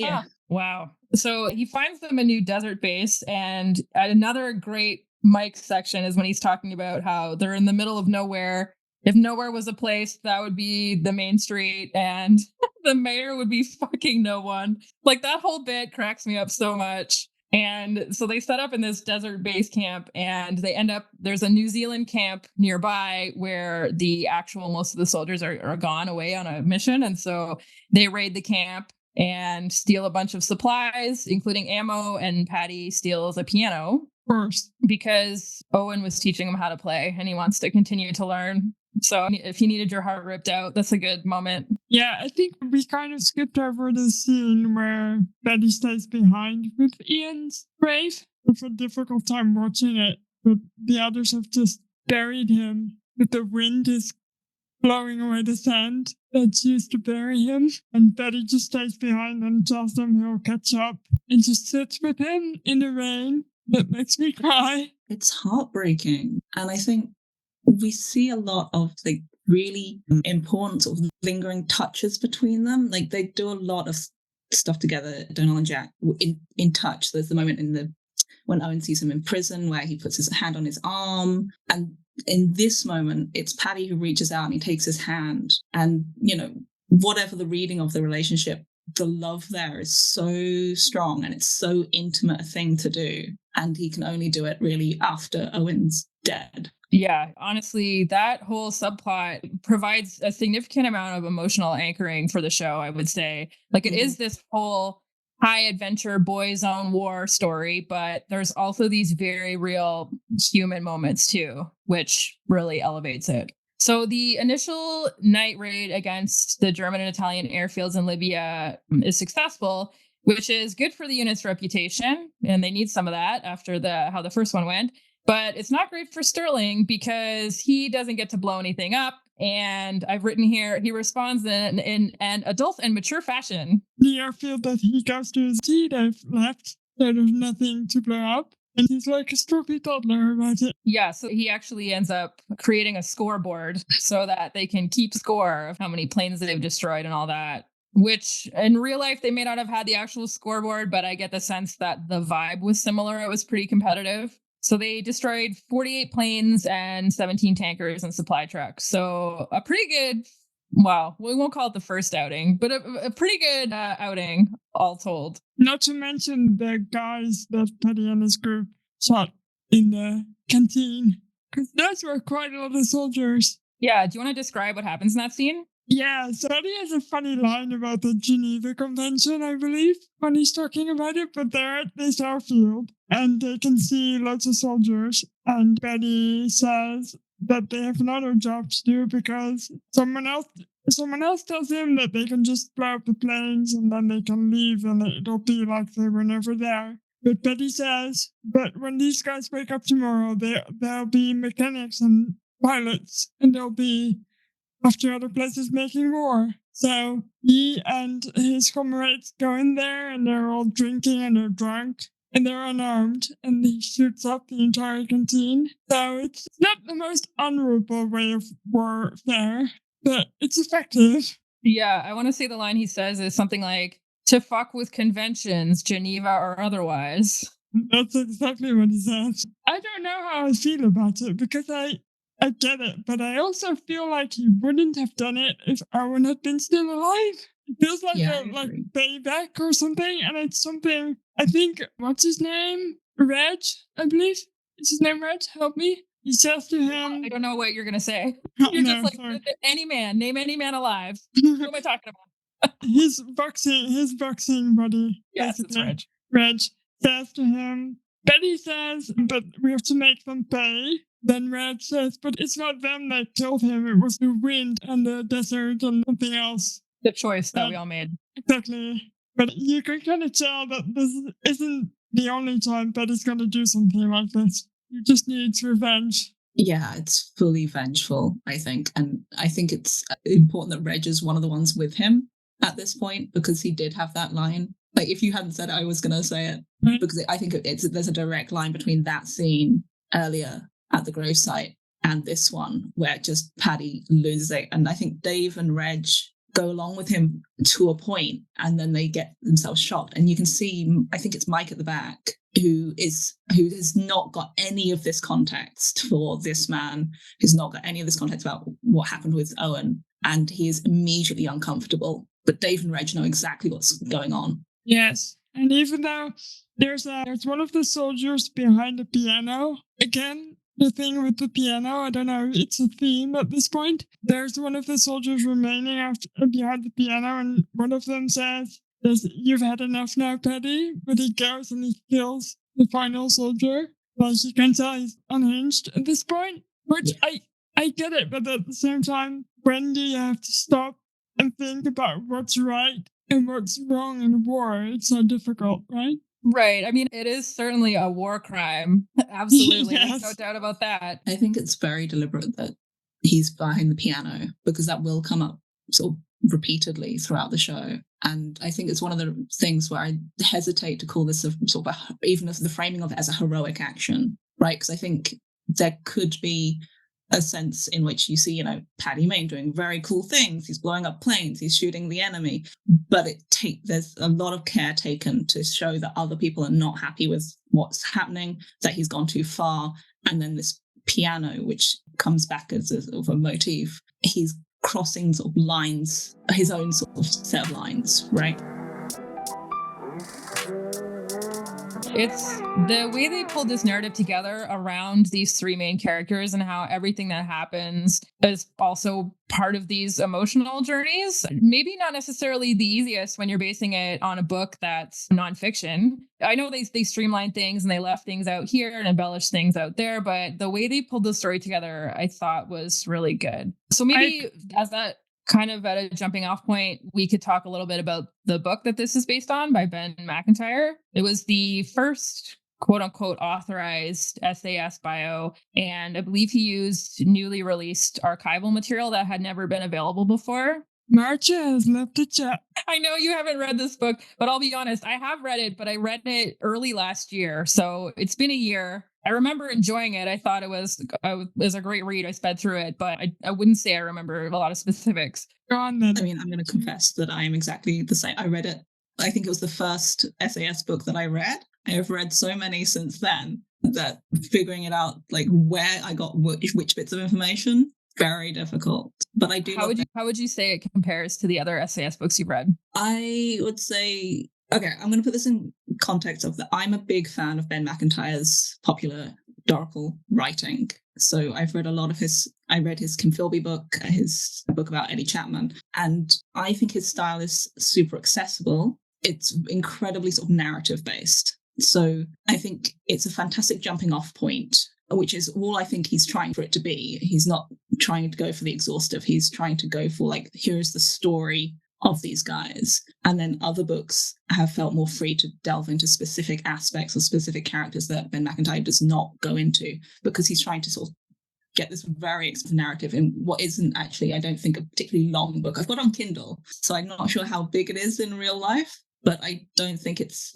Ah, wow. So he finds them a new desert base, and another great Mike section is when he's talking about how they're in the middle of nowhere. If nowhere was a place, that would be the main street, and the mayor would be fucking no one. Like, that whole bit cracks me up so much. And so they set up in this desert base camp, and they end up, there's a New Zealand camp nearby where the actual most of the soldiers are gone away on a mission. And so they raid the camp and steal a bunch of supplies, including ammo, and Patty steals a piano. Of course. Because Owen was teaching him how to play and he wants to continue to learn. So if you needed your heart ripped out, that's a good moment. Yeah, I think we kind of skipped over the scene where Betty stays behind with Ian's grave. It's a difficult time watching it, but the others have just buried him. But the wind is blowing away the sand that's used to bury him. And Betty just stays behind and tells them he'll catch up and just sits with him in the rain. That makes me cry. It's heartbreaking. And I think we see a lot of like really important sort of lingering touches between them. Like they do a lot of stuff together, Donald and Jack, in touch. There's the moment when Owen sees him in prison where he puts his hand on his arm. And in this moment, it's Paddy who reaches out and he takes his hand. And, you know, whatever the reading of the relationship, the love there is so strong and it's so intimate a thing to do. And he can only do it really after Owen's dead. Yeah, honestly, that whole subplot provides a significant amount of emotional anchoring for the show, I would say. Like, it is this whole high adventure boys own war story, but there's also these very real human moments too, which really elevates it. So the initial night raid against the German and Italian airfields in Libya is successful, which is good for the unit's reputation, and they need some of that after how the first one went. But it's not great for Sterling because he doesn't get to blow anything up. And I've written here, he responds in an adult and mature fashion. The airfield that he goes to is they've left, so there's nothing to blow up. And he's like a stroppy toddler about it. Yeah, so he actually ends up creating a scoreboard so that they can keep score of how many planes they've destroyed and all that. Which in real life, they may not have had the actual scoreboard, but I get the sense that the vibe was similar. It was pretty competitive. So they destroyed 48 planes and 17 tankers and supply trucks. So a pretty good, well, we won't call it the first outing, but a pretty good outing, all told. Not to mention the guys that Paddy and his group shot in the canteen, because those were quite a lot of soldiers. Yeah, do you want to describe what happens in that scene? Yeah, so Paddy has a funny line about the Geneva Convention, I believe, when he's talking about it, but they're at this airfield and they can see lots of soldiers. And Paddy says that they have another job to do because someone else tells him that they can just blow up the planes and then they can leave and it'll be like they were never there. But Paddy says, but when these guys wake up tomorrow, there'll be mechanics and pilots and they'll be after other places making war. So he and his comrades go in there and they're all drinking and they're drunk and they're unarmed and he shoots up the entire canteen. So it's not the most honorable way of warfare, but it's effective. Yeah, I want to say the line he says is something like, to fuck with conventions, Geneva or otherwise. That's exactly what he says. I don't know how I feel about it because I get it, but I also feel like he wouldn't have done it if Owen had been still alive. It feels like like payback or something, and it's something, I think, what's his name? Reg, I believe. Is his name Reg? Help me. He says to him... I don't know what you're going to say. Oh, you're no, just like, name any man alive. Who am I talking about? his boxing buddy. Yes, it's Reg. Reg says to him, Betty says, but we have to make them pay. Then Reg says, but it's not them that killed him. It was the wind and the desert and something else. The choice that we all made. Exactly. But you can kind of tell that this isn't the only time Betty's going to do something like this. He just needs revenge. Yeah, it's fully vengeful, I think. And I think it's important that Reg is one of the ones with him. at this point, because he did have that line. Like, if you hadn't said it, I was going to say it, because I think there's a direct line between that scene earlier at the grave site and this one, where just Paddy loses it. And I think Dave and Reg go along with him to a point, and then they get themselves shot. And you can see, I think it's Mike at the back, who has not got any of this context for this man, who's not got any of this context about what happened with Owen, and he is immediately uncomfortable. But Dave and Reg know exactly what's going on. Yes. And even though there's one of the soldiers behind the piano, again, the thing with the piano, I don't know, it's a theme at this point. There's one of the soldiers remaining behind the piano, and one of them says, "You've had enough now, Paddy." But he goes and he kills the final soldier. Well, you can tell he's unhinged at this point. Which I get it, but at the same time, when do you have to stop and think about what's right and what's wrong in war? It's so difficult, right? Right. I mean, it is certainly a war crime. Absolutely. Yes. There's no doubt about that. I think it's very deliberate that he's behind the piano, because that will come up sort of repeatedly throughout the show. And I think it's one of the things where I hesitate to call this a sort of even the framing of it as a heroic action, right? Because I think there could be a sense in which you see, Paddy Mayne doing very cool things. He's blowing up planes, he's shooting the enemy, but there's a lot of care taken to show that other people are not happy with what's happening, that he's gone too far. And then this piano, which comes back as a sort of a motif, he's crossing sort of lines, his own sort of set of lines, right? It's the way they pulled this narrative together around these three main characters, and how everything that happens is also part of these emotional journeys. Maybe not necessarily the easiest when you're basing it on a book that's nonfiction. I know they streamlined things and they left things out here and embellished things out there, but the way they pulled the story together, I thought was really good. So maybe as that kind of at a jumping off point, we could talk a little bit about the book that this is based on by Ben McIntyre. It was the first quote unquote authorized SAS bio, and I believe he used newly released archival material that had never been available before. Marcia has left the chat. I know you haven't read this book, but I'll be honest, I have read it, but I read it early last year. So it's been a year. I remember enjoying it. I thought it was a great read. I sped through it, but I wouldn't say I remember a lot of specifics. I mean, I'm going to confess that I am exactly the same. I read it. I think it was the first SAS book that I read. I have read so many since then that figuring it out, like where I got which bits of information, very difficult. But I do. How would you say it compares to the other SAS books you've read? I would say, okay, I'm going to put this in context of that. I'm a big fan of Ben McIntyre's popular historical writing. So I've read a lot of I read his Kim Philby book, his book about Eddie Chapman, and I think his style is super accessible. It's incredibly sort of narrative based. So I think it's a fantastic jumping off point, which is all I think he's trying for it to be. He's not trying to go for the exhaustive. He's trying to go for like, here's the story of these guys. And then other books have felt more free to delve into specific aspects or specific characters that Ben McIntyre does not go into, because he's trying to sort of get this very expensive narrative in what isn't actually, I don't think, a particularly long book. I've got it on Kindle, so I'm not sure how big it is in real life, but I don't think it's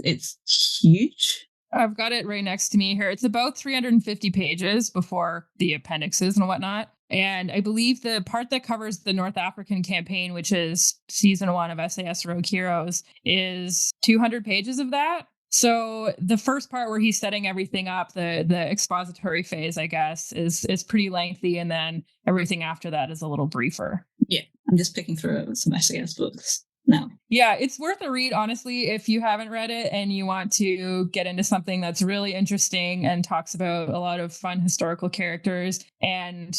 huge. I've got it right next to me here. It's about 350 pages before the appendixes and whatnot. And I believe the part that covers the North African campaign, which is season 1 of SAS Rogue Heroes, is 200 pages of that. So the first part where he's setting everything up, the expository phase, I guess, is pretty lengthy. And then everything after that is a little briefer. Yeah, I'm just picking through some SAS books now. Yeah, it's worth a read, honestly, if you haven't read it and you want to get into something that's really interesting and talks about a lot of fun historical characters, and,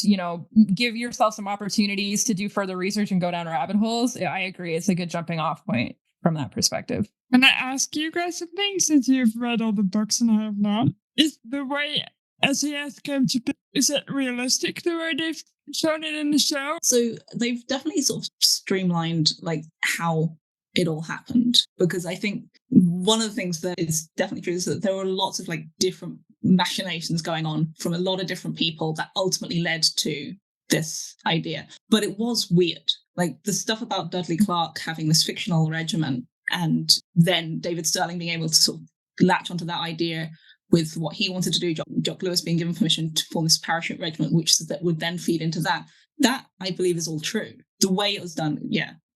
give yourself some opportunities to do further research and go down rabbit holes. I agree. It's a good jumping off point from that perspective. Can I ask you guys something, since you've read all the books and I have not? Is the way SAS came to be, is it realistic the way they've shown it in the show? So they've definitely sort of streamlined like how it all happened, because I think one of the things that is definitely true is that there were lots of like different machinations going on from a lot of different people that ultimately led to this idea. But it was weird. Like the stuff about Dudley Clark having this fictional regiment, and then David Sterling being able to sort of latch onto that idea with what he wanted to do, Jock Lewis being given permission to form this parachute regiment, which that would then feed into that. That, I believe, is all true. The way it was done,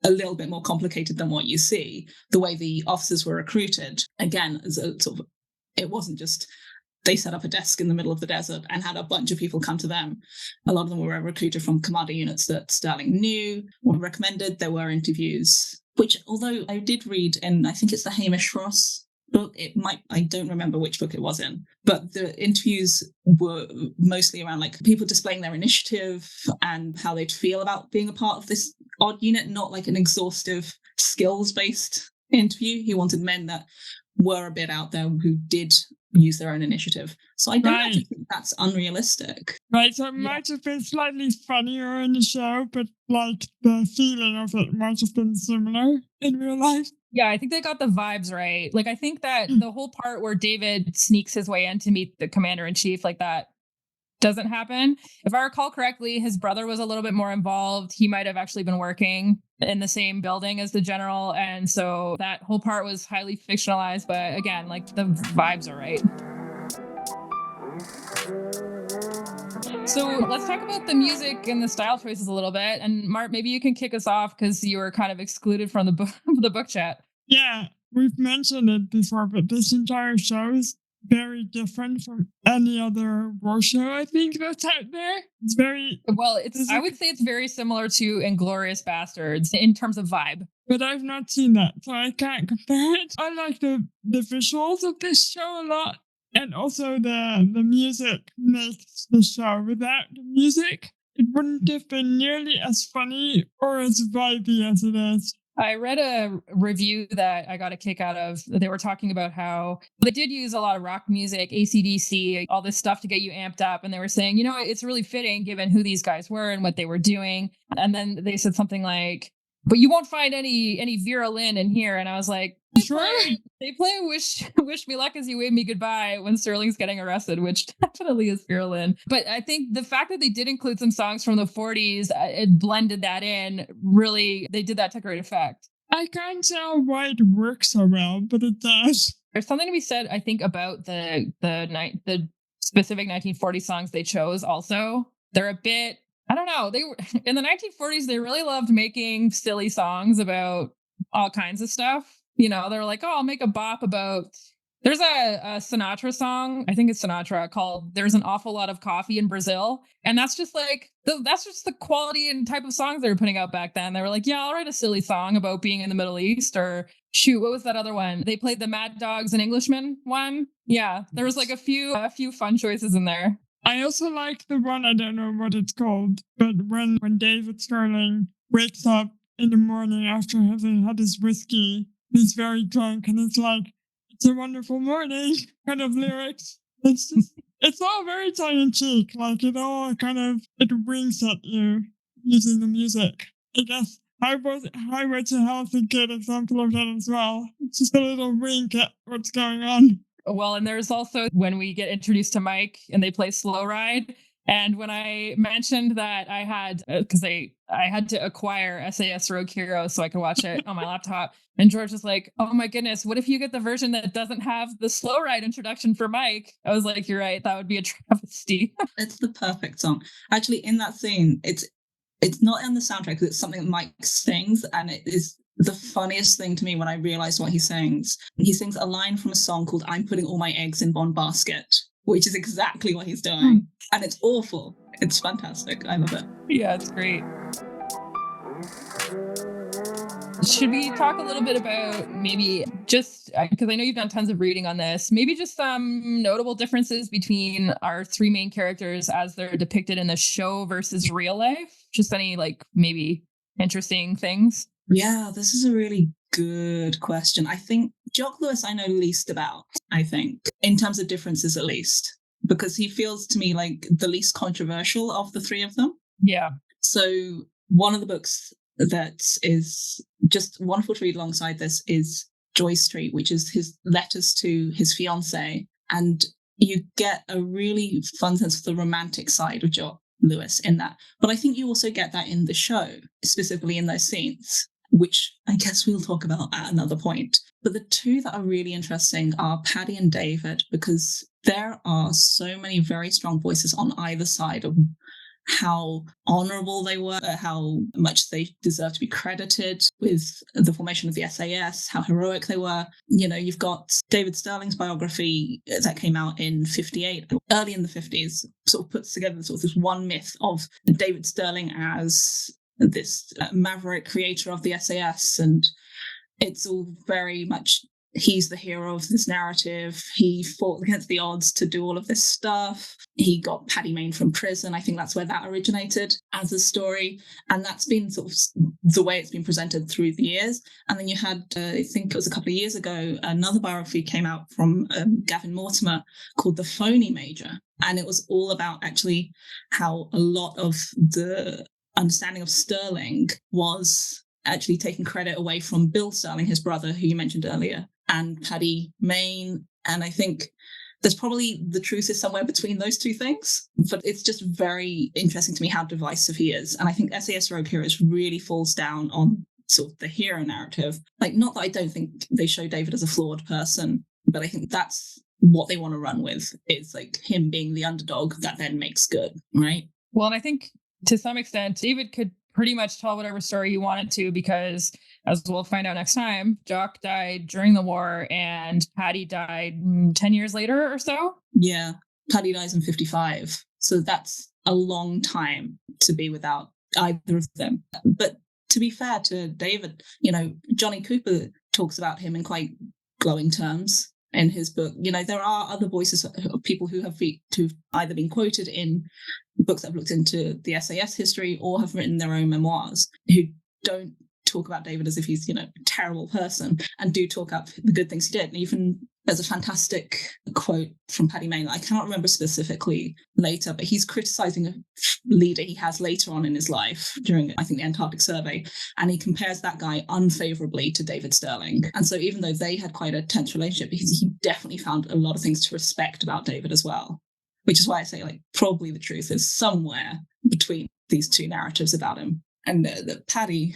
a little bit more complicated than what you see. The way the officers were recruited, again, as a sort of, it wasn't just they set up a desk in the middle of the desert and had a bunch of people come to them. A lot of them were recruited from commander units that Sterling knew or recommended. There were interviews, which, although I did read in, I think it's the Hamish Ross book, I don't remember which book it was in, but the interviews were mostly around like people displaying their initiative and how they'd feel about being a part of this odd unit, not like an exhaustive skills-based interview. He wanted men that were a bit out there who did use their own initiative. So I don't actually think that's unrealistic. Right, so it might have been slightly funnier in the show, but like the feeling of it might have been similar in real life. Yeah, I think they got the vibes right. Like, I think that the whole part where David sneaks his way in to meet the commander-in-chief, like that doesn't happen. If I recall correctly, his brother was a little bit more involved. He might have actually been working in the same building as the general. And so that whole part was highly fictionalized. But again, like the vibes are right. So let's talk about the music and the style choices a little bit. And Mart, maybe you can kick us off because you were kind of excluded from the book chat. Yeah, we've mentioned it before, but this entire show is very different from any other war show I think that's out there. It's very I would say it's very similar to Inglourious Bastards in terms of vibe. But I've not seen that, so I can't compare it. I like the visuals of this show a lot. And also the music makes the show. Without the music, it wouldn't have been nearly as funny or as vibey as it is. I read a review that I got a kick out of. They were talking about how they did use a lot of rock music, AC/DC, all this stuff to get you amped up. And they were saying, it's really fitting given who these guys were and what they were doing. And then they said something like, but you won't find any Vera Lynn in here. And I was like, they play Wish Me Luck as You Wave Me Goodbye when Sterling's getting arrested, which definitely is Vera Lynn. But I think the fact that they did include some songs from the 40s, it blended that in. Really, they did that to great effect. I can't tell why it works so well, but it does. There's something to be said, I think, about the specific 1940 songs they chose also. They're a bit, I don't know, they were in the 1940s, they really loved making silly songs about all kinds of stuff. They were like, oh, I'll make a bop about, there's a Sinatra song, I think it's Sinatra, called There's an Awful Lot of Coffee in Brazil. And that's just like, that's just the quality and type of songs they were putting out back then. They were like, yeah, I'll write a silly song about being in the Middle East. Or shoot, what was that other one? They played the Mad Dogs and Englishmen one. Yeah, there was like a few fun choices in there. I also like the one, I don't know what it's called, but when David Sterling wakes up in the morning after having had his whiskey, he's very drunk and it's like, it's a wonderful morning kind of lyrics. It's just, it's all very tongue-in-cheek. Like it all it winks at you using the music. I guess Highway to Hell is a good example of that as well. It's just a little wink at what's going on. Well, and there's also when we get introduced to Mike and they play Slow Ride. And when I mentioned that I had, because I had to acquire SAS Rogue Heroes so I could watch it on my laptop. And George was like, oh my goodness, what if you get the version that doesn't have the Slow Ride introduction for Mike? I was like, you're right. That would be a travesty. It's the perfect song. Actually, in that scene, it's not in the soundtrack because it's something that Mike sings, and it is the funniest thing to me when I realized what he sings. He sings a line from a song called I'm Putting All My Eggs in One Basket, which is exactly what he's doing. And it's awful. It's fantastic. I love it. Yeah, it's great. Should we talk a little bit about maybe just, because I know you've done tons of reading on this, maybe just some notable differences between our three main characters as they're depicted in the show versus real life? Just any maybe interesting things? Yeah, this is a really good question. I think Jock Lewis I know least about, in terms of differences at least, because he feels to me like the least controversial of the three of them. Yeah. So one of the books that is just wonderful to read alongside this is Joy Street, which is his letters to his fiancée. And you get a really fun sense of the romantic side of Lewis in that. But I think you also get that in the show, specifically in those scenes, which I guess we'll talk about at another point. But the two that are really interesting are Paddy and David, because there are so many very strong voices on either side of how honorable they were, how much they deserve to be credited with the formation of the SAS, how heroic they were. You know, you've got David Sterling's biography that came out in 58, early in the 50s, sort of puts together sort of this one myth of David Sterling as this maverick creator of the SAS, and it's all very much he's the hero of this narrative. He fought against the odds to do all of this stuff. He got Paddy Mayne from prison. I think that's where that originated as a story. And that's been sort of the way it's been presented through the years. And then you had, I think it was a couple of years ago, another biography came out from Gavin Mortimer called The Phony Major. And it was all about actually how a lot of the understanding of Sterling was actually taking credit away from Bill Sterling, his brother, who you mentioned earlier, and Paddy Mayne. And I think there's probably the truth is somewhere between those two things, but it's just very interesting to me how divisive he is. And I think SAS Rogue Heroes really falls down on sort of the hero narrative. Like, not that I don't think they show David as a flawed person, but I think that's what they want to run with, is like him being the underdog that then makes good, right? Well, and I think to some extent, David could pretty much tell whatever story he wanted to, because as we'll find out next time, Jock died during the war and Paddy died 10 years later or so. Yeah, Paddy dies in 55. So that's a long time to be without either of them. But to be fair to David, you know, Johnny Cooper talks about him in quite glowing terms in his book. You know, there are other voices of people who've either been quoted in books that have looked into the SAS history or have written their own memoirs, who don't talk about David as if he's, you know, a terrible person, and do talk up the good things he did. And even there's a fantastic quote from Paddy Mayne, I cannot remember specifically later, but he's criticizing a leader he has later on in his life during, I think, the Antarctic Survey, and he compares that guy unfavorably to David Sterling. And so even though they had quite a tense relationship, he definitely found a lot of things to respect about David as well, which is why I say, like, probably the truth is somewhere between these two narratives about him. And Paddy,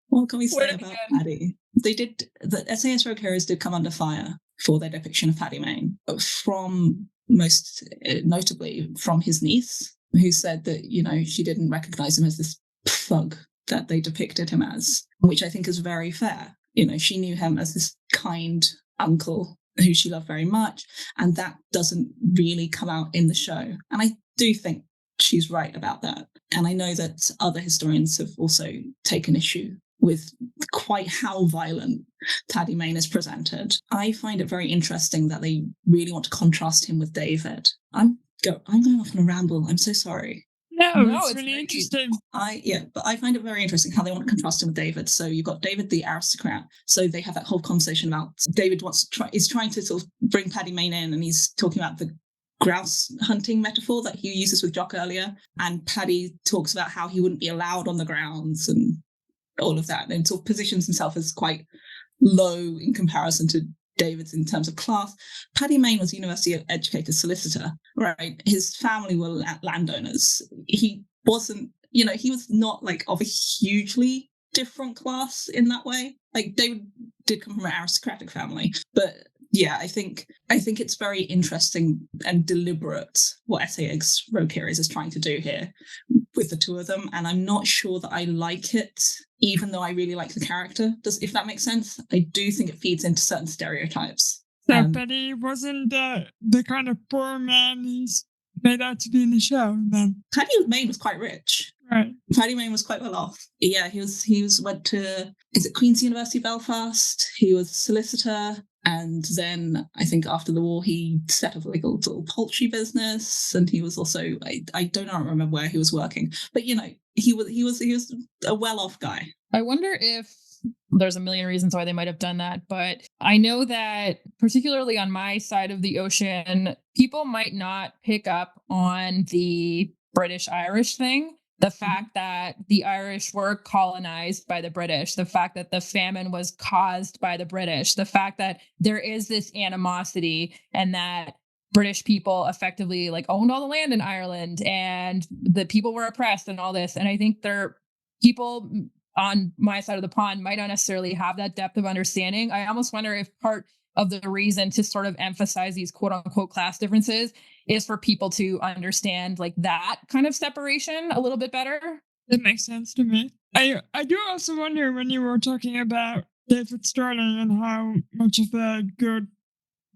what can we say about Paddy? The SAS Rogue Heroes did come under fire for their depiction of Paddy Mayne, from most notably from his niece, who said that, you know, she didn't recognize him as this thug that they depicted him as, which I think is very fair. You know, she knew him as this kind uncle who she loved very much, and that doesn't really come out in the show. And I do think she's right about that. And I know that other historians have also taken issue with quite how violent Paddy Mayne is presented. I find it very interesting that they really want to contrast him with David. I'm going off on a ramble. I'm so sorry. No, it's really interesting. But I find it very interesting how they want to contrast him with David. So you've got David the aristocrat. So they have that whole conversation about David is trying to sort of bring Paddy Mayne in, and he's talking about the grouse hunting metaphor that he uses with Jock earlier. And Paddy talks about how he wouldn't be allowed on the grounds and all of that, and sort of positions himself as quite low in comparison to David's in terms of class. Paddy Mayne was a university educated solicitor, right? His family were landowners. He wasn't, you know, he was not like of a hugely different class in that way. Like, David did come from an aristocratic family, but yeah, I think it's very interesting and deliberate what SAS Rogue Heroes is trying to do here with the two of them, and I'm not sure that I like it, even though I really like the character. If that makes sense? I do think it feeds into certain stereotypes. So Paddy wasn't the kind of poor man he's made out to be in the show, then? Paddy Mayne was quite rich. Right. Paddy Mayne was quite well off. Yeah, he went to, is it Queen's University Belfast? He was a solicitor. And then I think after the war, he set up like a little poultry business. And he was also, I don't remember where he was working, but, you know, he was a well-off guy. I wonder if there's a million reasons why they might have done that, but I know that particularly on my side of the ocean, people might not pick up on the British-Irish thing. The fact that the Irish were colonized by the British, the fact that the famine was caused by the British, the fact that there is this animosity, and that British people effectively like owned all the land in Ireland, and that people were oppressed and all this. And I think people on my side of the pond might not necessarily have that depth of understanding. I almost wonder if part of the reason to sort of emphasize these quote unquote class differences is for people to understand like that kind of separation a little bit better. That makes sense to me. I do also wonder, when you were talking about David Sterling and how much of a good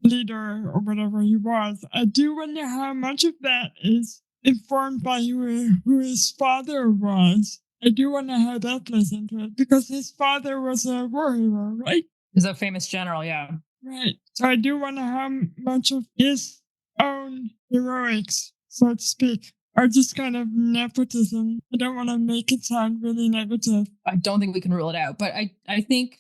leader or whatever he was, I do wonder how much of that is informed by who his father was. I do wonder how that plays into it, because his father was a war hero, right? He's a famous general, yeah. Right. So I do wonder how much of his own heroics, so to speak, are just kind of nepotism. I don't want to make it sound really negative. I don't think we can rule it out, but I think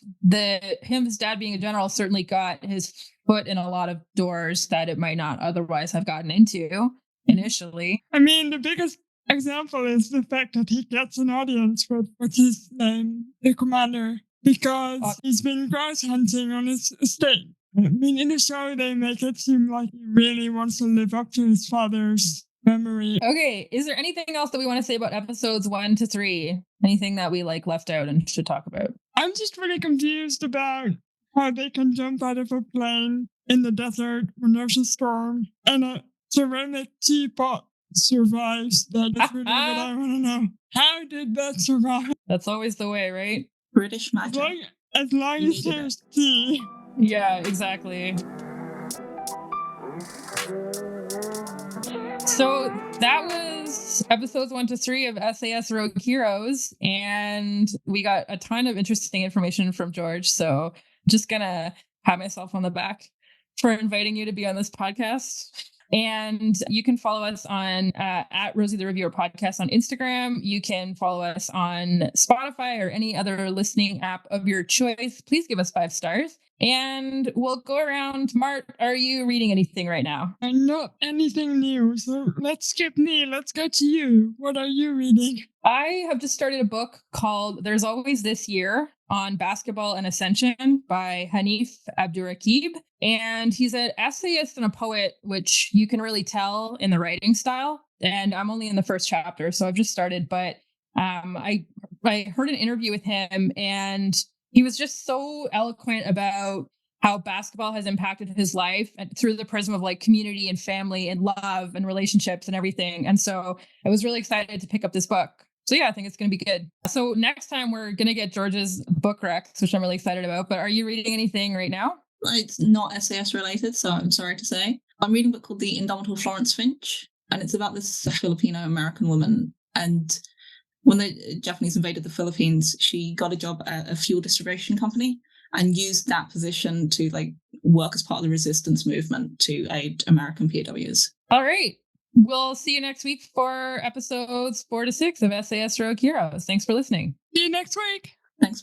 his dad being a general certainly got his foot in a lot of doors that it might not otherwise have gotten into initially. I mean, the biggest example is the fact that he gets an audience with what's his name, the commander, because he's been grouse hunting on his estate. I mean, in the show, they make it seem like he really wants to live up to his father's memory. Okay, is there anything else that we want to say about episodes 1 to 3? Anything that we left out and should talk about? I'm just really confused about how they can jump out of a plane in the desert when there's a storm and a ceramic teapot survives. That is really what I want to know. How did that survive? That's always the way, right? British magic. As long as there's tea. Yeah, exactly. So that was episodes 1 to 3 of SAS Rogue Heroes, and we got a ton of interesting information from George. So just gonna pat myself on the back for inviting you to be on this podcast. And you can follow us on at Rosie the Reviewer Podcast on Instagram. You can follow us on Spotify or any other listening app of your choice. Please give us 5 stars. And we'll go around. Mart, are you reading anything right now? Not anything new. So let's skip me. Let's go to you. What are you reading? I have just started a book called There's Always This Year on Basketball and Ascension by Hanif Abdurraqib. And he's an essayist and a poet, which you can really tell in the writing style. And I'm only in the first chapter, so I've just started. But I heard an interview with him, and he was just so eloquent about how basketball has impacted his life through the prism of community and family and love and relationships and everything. And so I was really excited to pick up this book. So yeah, I think it's going to be good. So next time we're going to get George's book recs, which I'm really excited about. But are you reading anything right now? It's not SAS related, so I'm sorry to say. I'm reading a book called The Indomitable Florence Finch, and it's about this Filipino-American woman. And when the Japanese invaded the Philippines, she got a job at a fuel distribution company and used that position to work as part of the resistance movement to aid American POWs. All right. We'll see you next week for episodes 4 to 6 of SAS Rogue Heroes. Thanks for listening. See you next week. Thanks.